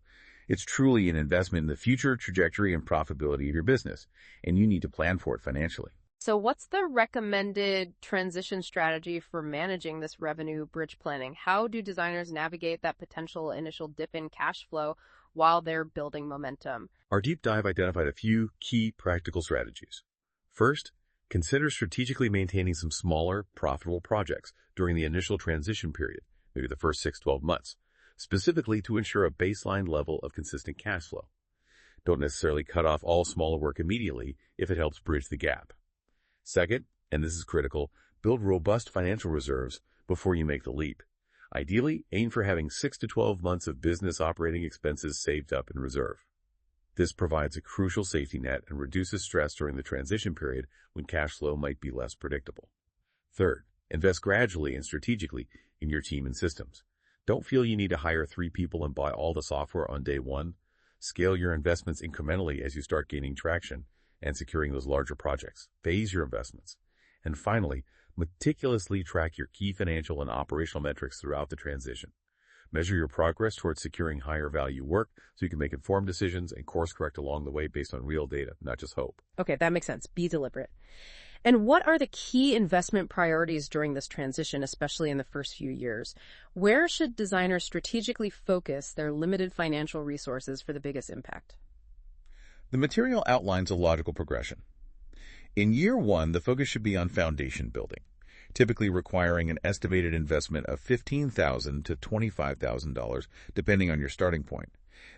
It's truly an investment in the future trajectory and profitability of your business, and you need to plan for it financially. So what's the recommended transition strategy for managing this revenue bridge planning? How do designers navigate that potential initial dip in cash flow while they're building momentum? Our deep dive identified a few key practical strategies. First, consider strategically maintaining some smaller, profitable projects during the initial transition period, maybe the first 6-12 months, specifically to ensure a baseline level of consistent cash flow. Don't necessarily cut off all smaller work immediately if it helps bridge the gap. Second, and this is critical, build robust financial reserves before you make the leap. Ideally, aim for having 6 to 12 months of business operating expenses saved up in reserve. This provides a crucial safety net and reduces stress during the transition period when cash flow might be less predictable. Third, invest gradually and strategically in your team and systems. Don't feel you need to hire 3 people and buy all the software on day one. Scale your investments incrementally as you start gaining traction and securing those larger projects. Phase your investments. And finally, meticulously track your key financial and operational metrics throughout the transition. Measure your progress towards securing higher value work so you can make informed decisions and course correct along the way based on real data, not just hope. Okay, that makes sense. Be deliberate. And what are the key investment priorities during this transition, especially in the first few years? Where should designers strategically focus their limited financial resources for the biggest impact? The material outlines a logical progression. In year one, the focus should be on foundation building, typically requiring an estimated investment of $15,000 to $25,000, depending on your starting point.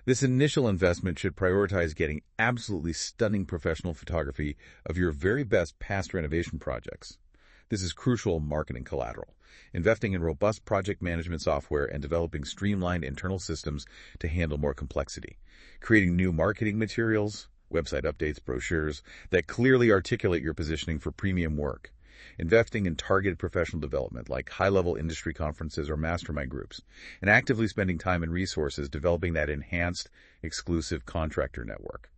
This initial investment should prioritize getting absolutely stunning professional photography of your very best past renovation projects. This is crucial marketing collateral, investing in robust project management software and developing streamlined internal systems to handle more complexity, creating new marketing materials, website updates, brochures that clearly articulate your positioning for premium work, investing in targeted professional development like high-level industry conferences or mastermind groups, and actively spending time and resources developing that enhanced, exclusive contractor network,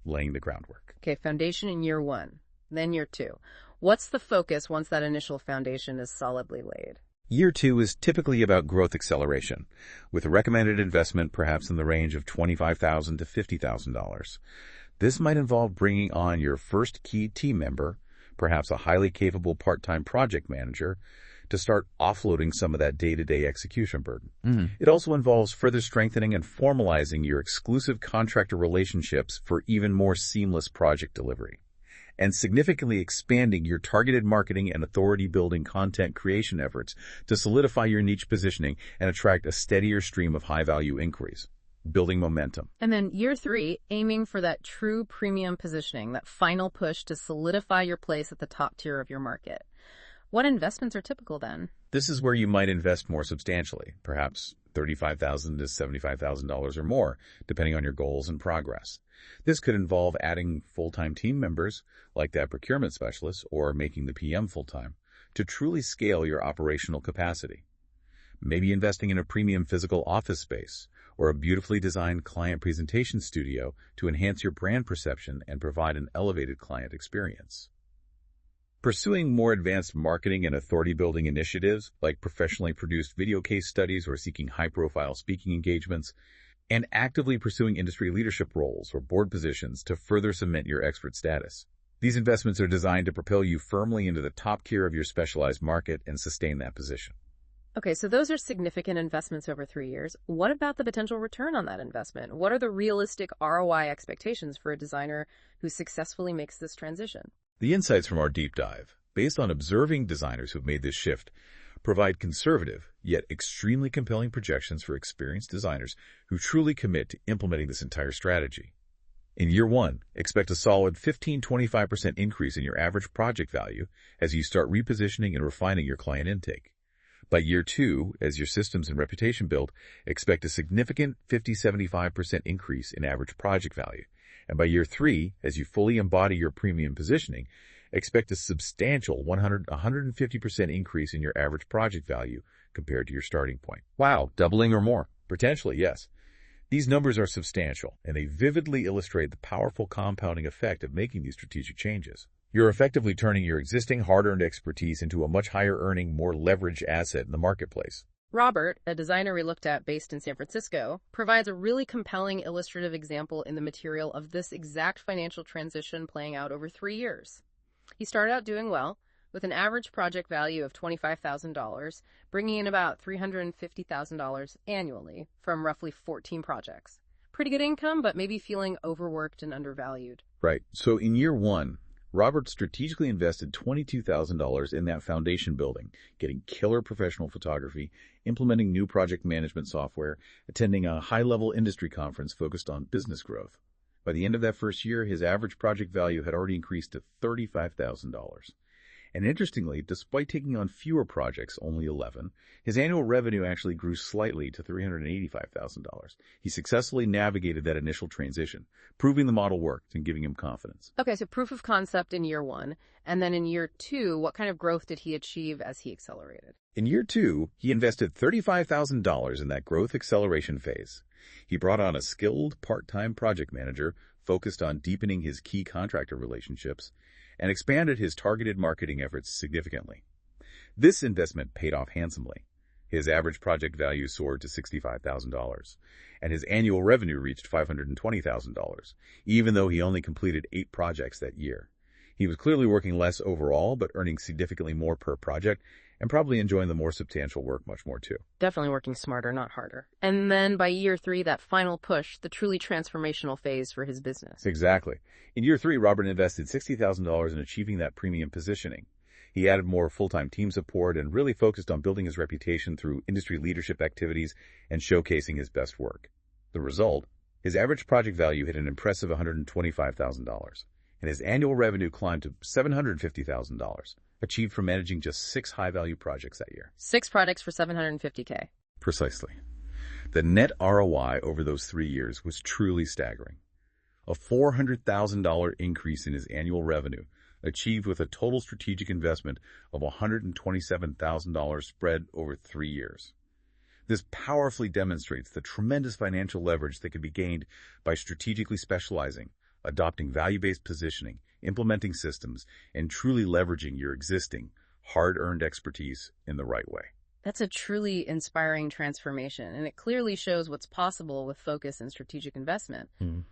laying the groundwork. Okay, foundation in year one, then year two. What's the focus once that initial foundation is solidly laid? Year two is typically about growth acceleration, with a recommended investment perhaps in the range of $25,000 to $50,000. This might involve bringing on your first key team member, perhaps a highly capable part-time project manager, to start offloading some of that day-to-day execution burden. It also involves further strengthening and formalizing your exclusive contractor relationships for even more seamless project delivery, and significantly expanding your targeted marketing and authority-building content creation efforts to solidify your niche positioning and attract a steadier stream of high-value inquiries, building momentum. And then year three, aiming for that true premium positioning, that final push to solidify your place at the top tier of your market. What investments are typical then? This is where you might invest more substantially, perhaps $35,000 to $75,000 or more, depending on your goals and progress. This could involve adding full-time team members, like that procurement specialist, or making the PM full-time, to truly scale your operational capacity. Maybe investing in a premium physical office space, or a beautifully designed client presentation studio to enhance your brand perception and provide an elevated client experience. Pursuing more advanced marketing and authority-building initiatives, like professionally produced video case studies or seeking high-profile speaking engagements, and actively pursuing industry leadership roles or board positions to further cement your expert status. These investments are designed to propel you firmly into the top tier of your specialized market and sustain that position. Okay, so those are significant investments over 3 years. What about the potential return on that investment? What are the realistic ROI expectations for a designer who successfully makes this transition? The insights from our deep dive, based on observing designers who've made this shift, provide conservative, yet extremely compelling projections for experienced designers who truly commit to implementing this entire strategy. In year one, expect a solid 15-25% increase in your average project value as you start repositioning and refining your client intake. By year two, as your systems and reputation build, expect a significant 50-75% increase in average project value. And by year three, as you fully embody your premium positioning, expect a substantial 150% increase in your average project value compared to your starting point. Wow, doubling or more. Potentially, yes. These numbers are substantial, and they vividly illustrate the powerful compounding effect of making these strategic changes. You're effectively turning your existing hard-earned expertise into a much higher-earning, more leveraged asset in the marketplace. Robert, a designer we looked at based in San Francisco, provides a really compelling illustrative example in the material of this exact financial transition playing out over 3 years. He started out doing well, with an average project value of $25,000, bringing in about $350,000 annually from roughly 14 projects. Pretty good income, but maybe feeling overworked and undervalued. Right. So in year one, Robert strategically invested $22,000 in that foundation building, getting killer professional photography, implementing new project management software, attending a high-level industry conference focused on business growth. By the end of that first year, his average project value had already increased to $35,000. And interestingly, despite taking on fewer projects, only 11, his annual revenue actually grew slightly to $385,000. He successfully navigated that initial transition, proving the model worked and giving him confidence. Okay, so proof of concept in year one, and then in year two, what kind of growth did he achieve as he accelerated? In year two, he invested $35,000 in that growth acceleration phase. He brought on a skilled part-time project manager focused on deepening his key contractor relationships, and expanded his targeted marketing efforts significantly. This investment paid off handsomely. His average project value soared to $65,000, and his annual revenue reached $520,000, even though he only completed 8 projects that year. He was clearly working less overall, but earning significantly more per project, and probably enjoying the more substantial work much more too. Definitely working smarter, not harder. And then by year 3, that final push, the truly transformational phase for his business. Exactly. In year 3, Robert invested $60,000 in achieving that premium positioning. He added more full-time team support and really focused on building his reputation through industry leadership activities and showcasing his best work. The result? His average project value hit an impressive $125,000, and his annual revenue climbed to $750,000, achieved from managing just 6 high-value projects that year. 6 projects for $750K. Precisely. The net ROI over those 3 years was truly staggering. A $400,000 increase in his annual revenue, achieved with a total strategic investment of $127,000 spread over 3 years. This powerfully demonstrates the tremendous financial leverage that can be gained by strategically specializing, adopting value-based positioning, implementing systems, and truly leveraging your existing, hard-earned expertise in the right way. That's a truly inspiring transformation, and it clearly shows what's possible with focus and strategic investment.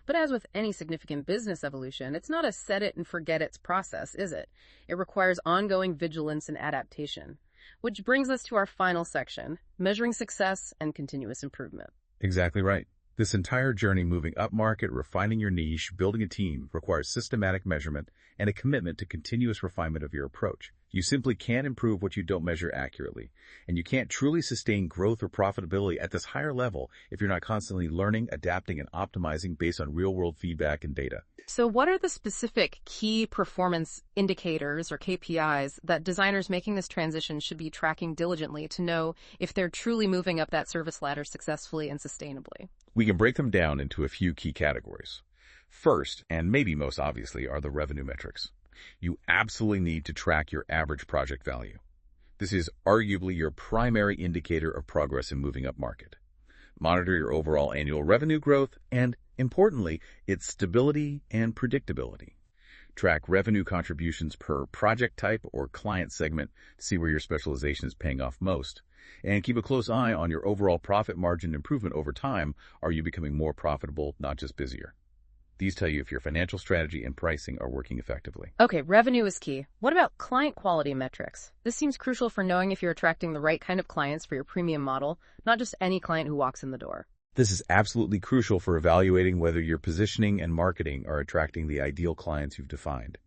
But as with any significant business evolution, it's not a set-it-and-forget-it's process, is it? It requires ongoing vigilance and adaptation. Which brings us to our final section, measuring success and continuous improvement. Exactly right. This entire journey moving upmarket, refining your niche, building a team, requires systematic measurement and a commitment to continuous refinement of your approach. You simply can't improve what you don't measure accurately, and you can't truly sustain growth or profitability at this higher level if you're not constantly learning, adapting, and optimizing based on real-world feedback and data. So what are the specific key performance indicators or KPIs that designers making this transition should be tracking diligently to know if they're truly moving up that service ladder successfully and sustainably? We can break them down into a few key categories. First, and maybe most obviously, are the revenue metrics. You absolutely need to track your average project value. This is arguably your primary indicator of progress in moving up market. Monitor your overall annual revenue growth and, importantly, its stability and predictability. Track revenue contributions per project type or client segment to see where your specialization is paying off most. And keep a close eye on your overall profit margin improvement over time. Are you becoming more profitable, not just busier? These tell you if your financial strategy and pricing are working effectively. Okay, revenue is key. What about client quality metrics? This seems crucial for knowing if you're attracting the right kind of clients for your premium model, not just any client who walks in the door. This is absolutely crucial for evaluating whether your positioning and marketing are attracting the ideal clients you've defined.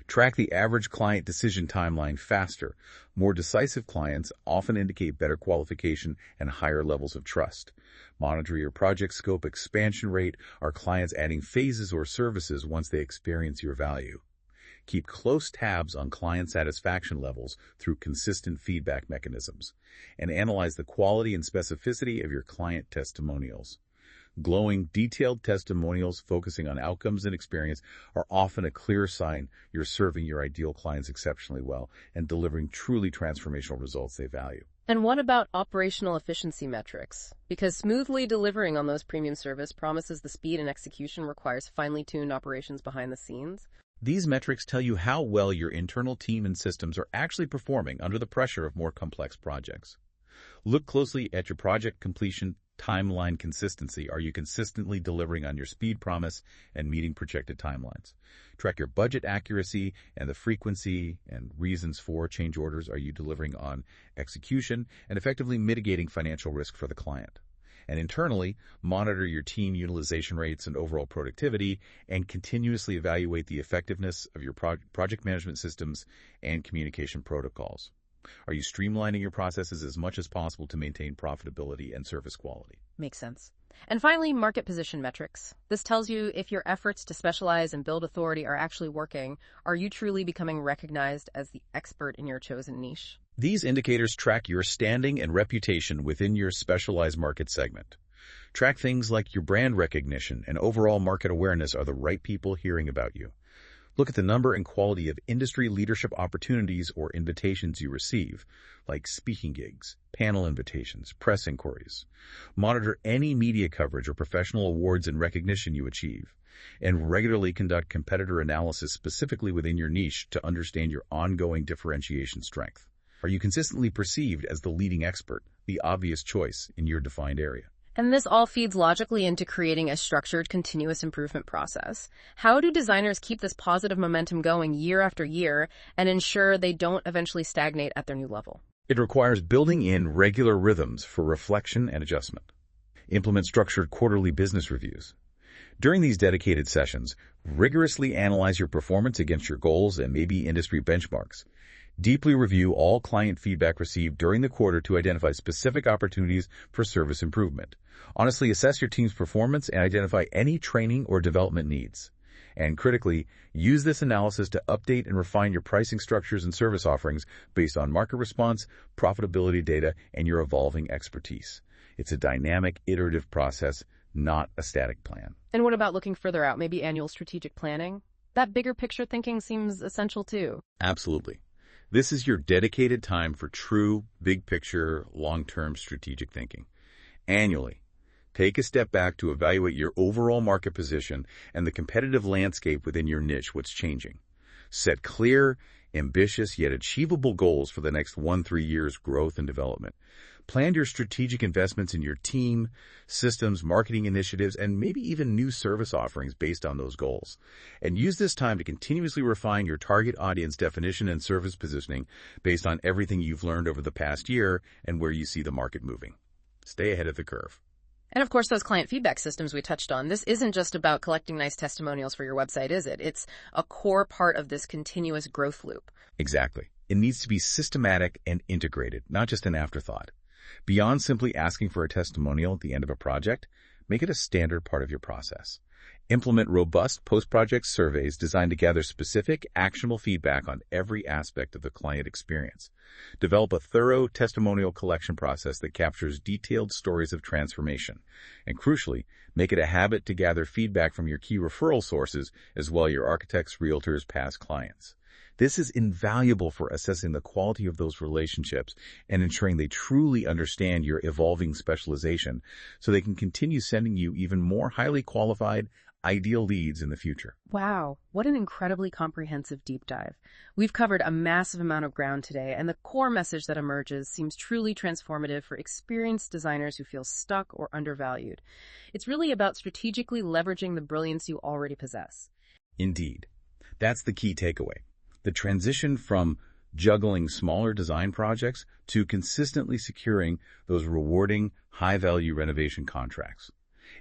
Track the average client decision timeline faster. More decisive clients often indicate better qualification and higher levels of trust. Monitor your project scope expansion rate. Are clients adding phases or services once they experience your value? Keep close tabs on client satisfaction levels through consistent feedback mechanisms, and analyze the quality and specificity of your client testimonials. Glowing, detailed testimonials focusing on outcomes and experience are often a clear sign you're serving your ideal clients exceptionally well and delivering truly transformational results they value. And what about operational efficiency metrics? Because smoothly delivering on those premium service promises the speed and execution requires finely tuned operations behind the scenes. These metrics tell you how well your internal team and systems are actually performing under the pressure of more complex projects. Look closely at your project completion timeline consistency. Are you consistently delivering on your speed promise and meeting projected timelines? Track your budget accuracy and the frequency and reasons for change orders. Are you delivering on execution and effectively mitigating financial risk for the client? And internally, monitor your team utilization rates and overall productivity, and continuously evaluate the effectiveness of your project management systems and communication protocols. Are you streamlining your processes as much as possible to maintain profitability and service quality? Makes sense. And finally, market position metrics. This tells you if your efforts to specialize and build authority are actually working. Are you truly becoming recognized as the expert in your chosen niche? These indicators track your standing and reputation within your specialized market segment. Track things like your brand recognition and overall market awareness. Are the right people hearing about you? Look at the number and quality of industry leadership opportunities or invitations you receive, like speaking gigs, panel invitations, press inquiries. Monitor any media coverage or professional awards and recognition you achieve, and regularly conduct competitor analysis specifically within your niche to understand your ongoing differentiation strength. Are you consistently perceived as the leading expert, the obvious choice in your defined area? And this all feeds logically into creating a structured, continuous improvement process. How do designers keep this positive momentum going year after year and ensure they don't eventually stagnate at their new level? It requires building in regular rhythms for reflection and adjustment. Implement structured quarterly business reviews. During these dedicated sessions, rigorously analyze your performance against your goals and maybe industry benchmarks. Deeply review all client feedback received during the quarter to identify specific opportunities for service improvement. Honestly, assess your team's performance and identify any training or development needs. And critically, use this analysis to update and refine your pricing structures and service offerings based on market response, profitability data, and your evolving expertise. It's a dynamic, iterative process, not a static plan. And what about looking further out, maybe annual strategic planning? That bigger picture thinking seems essential too. Absolutely. This is your dedicated time for true, big-picture, long-term strategic thinking. Annually, take a step back to evaluate your overall market position and the competitive landscape within your niche, what's changing. Set clear, ambitious, yet achievable goals for the next 1-3 years' growth and development. Plan your strategic investments in your team, systems, marketing initiatives, and maybe even new service offerings based on those goals. And use this time to continuously refine your target audience definition and service positioning based on everything you've learned over the past year and where you see the market moving. Stay ahead of the curve. And of course, those client feedback systems we touched on. This isn't just about collecting nice testimonials for your website, is it? It's a core part of this continuous growth loop. Exactly. It needs to be systematic and integrated, not just an afterthought. Beyond simply asking for a testimonial at the end of a project, make it a standard part of your process. Implement robust post-project surveys designed to gather specific, actionable feedback on every aspect of the client experience. Develop a thorough testimonial collection process that captures detailed stories of transformation. And crucially, make it a habit to gather feedback from your key referral sources as well as your architects, realtors, past clients. This is invaluable for assessing the quality of those relationships and ensuring they truly understand your evolving specialization so they can continue sending you even more highly qualified, ideal leads in the future. Wow, what an incredibly comprehensive deep dive. We've covered a massive amount of ground today, and the core message that emerges seems truly transformative for experienced designers who feel stuck or undervalued. It's really about strategically leveraging the brilliance you already possess. Indeed. That's the key takeaway. The transition from juggling smaller design projects to consistently securing those rewarding, high-value renovation contracts.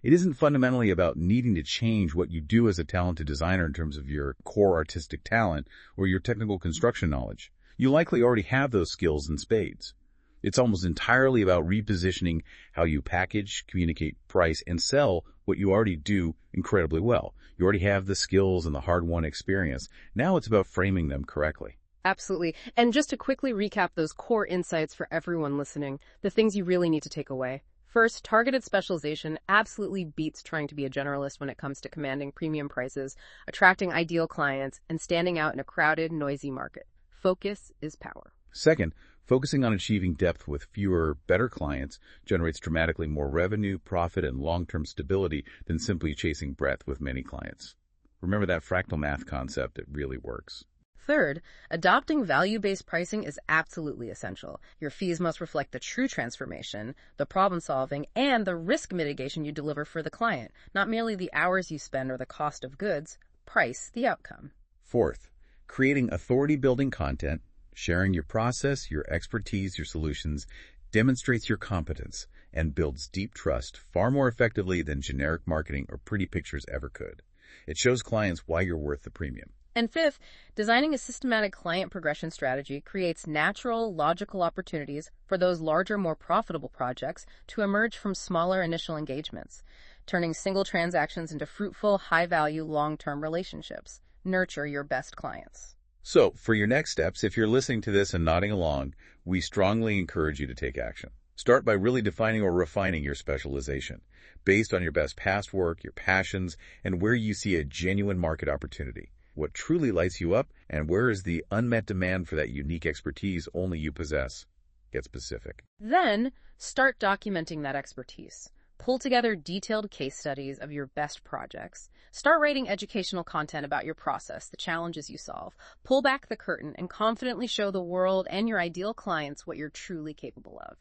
It isn't fundamentally about needing to change what you do as a talented designer in terms of your core artistic talent or your technical construction knowledge. You likely already have those skills in spades. It's almost entirely about repositioning how you package, communicate, price, and sell what you already do incredibly well. You already have the skills and the hard-won experience. Now it's about framing them correctly. Absolutely. And just to quickly recap those core insights for everyone listening, the things you really need to take away. First, targeted specialization absolutely beats trying to be a generalist when it comes to commanding premium prices, attracting ideal clients, and standing out in a crowded, noisy market. Focus is power. Second, focusing on achieving depth with fewer, better clients generates dramatically more revenue, profit, and long-term stability than simply chasing breadth with many clients. Remember that fractal math concept, it really works. Third, adopting value-based pricing is absolutely essential. Your fees must reflect the true transformation, the problem-solving, and the risk mitigation you deliver for the client, not merely the hours you spend or the cost of goods. Price the outcome. Fourth, creating authority-building content, sharing your process, your expertise, your solutions, demonstrates your competence and builds deep trust far more effectively than generic marketing or pretty pictures ever could. It shows clients why you're worth the premium. And fifth, designing a systematic client progression strategy creates natural, logical opportunities for those larger, more profitable projects to emerge from smaller initial engagements, turning single transactions into fruitful, high-value, long-term relationships. Nurture your best clients. So, for your next steps, if you're listening to this and nodding along, we strongly encourage you to take action. Start by really defining or refining your specialization based on your best past work, your passions, and where you see a genuine market opportunity. What truly lights you up, and where is the unmet demand for that unique expertise only you possess? Get specific. Then, start documenting that expertise. Pull together detailed case studies of your best projects. Start writing educational content about your process, the challenges you solve. Pull back the curtain and confidently show the world and your ideal clients what you're truly capable of.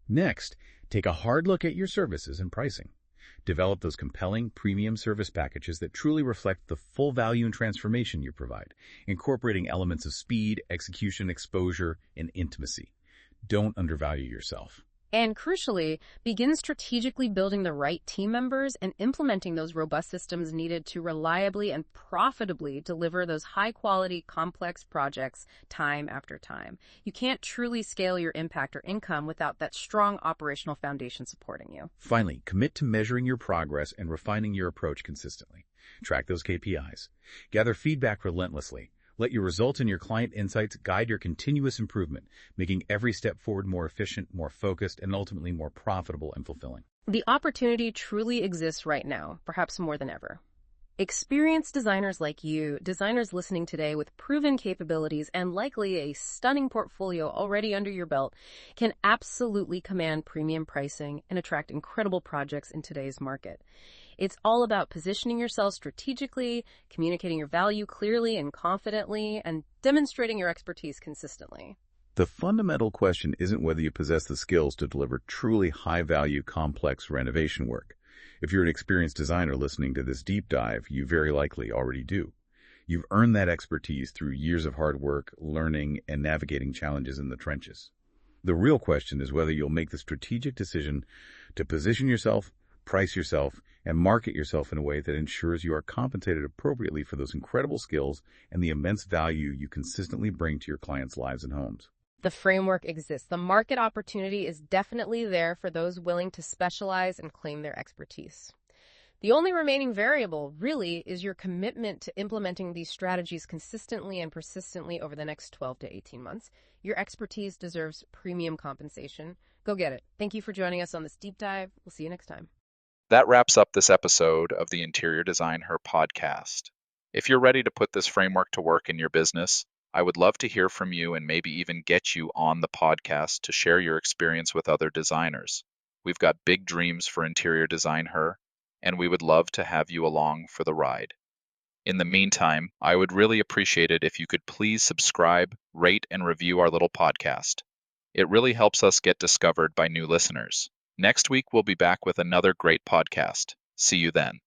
Next, take a hard look at your services and pricing. Develop those compelling premium service packages that truly reflect the full value and transformation you provide, incorporating elements of speed, execution, exposure, and intimacy. Don't undervalue yourself. And crucially, begin strategically building the right team members and implementing those robust systems needed to reliably and profitably deliver those high-quality, complex projects time after time. You can't truly scale your impact or income without that strong operational foundation supporting you. Finally, commit to measuring your progress and refining your approach consistently. Track those KPIs. Gather feedback relentlessly. Let your results and your client insights guide your continuous improvement, making every step forward more efficient, more focused, and ultimately more profitable and fulfilling. The opportunity truly exists right now, perhaps more than ever. Experienced designers like you, designers listening today with proven capabilities and likely a stunning portfolio already under your belt, can absolutely command premium pricing and attract incredible projects in today's market. It's all about positioning yourself strategically, communicating your value clearly and confidently, and demonstrating your expertise consistently. The fundamental question isn't whether you possess the skills to deliver truly high-value, complex renovation work. If you're an experienced designer listening to this deep dive, you very likely already do. You've earned that expertise through years of hard work, learning, and navigating challenges in the trenches. The real question is whether you'll make the strategic decision to position yourself, price yourself, and market yourself in a way that ensures you are compensated appropriately for those incredible skills and the immense value you consistently bring to your clients' lives and homes. The framework exists. The market opportunity is definitely there for those willing to specialize and claim their expertise. The only remaining variable, really, is your commitment to implementing these strategies consistently and persistently over the next 12 to 18 months. Your expertise deserves premium compensation. Go get it. Thank you for joining us on this deep dive. We'll see you next time. That wraps up this episode of the Interior Design Her podcast. If you're ready to put this framework to work in your business, I would love to hear from you and maybe even get you on the podcast to share your experience with other designers. We've got big dreams for Interior Design Her, and we would love to have you along for the ride. In the meantime, I would really appreciate it if you could please subscribe, rate, and review our little podcast. It really helps us get discovered by new listeners. Next week, we'll be back with another great podcast. See you then.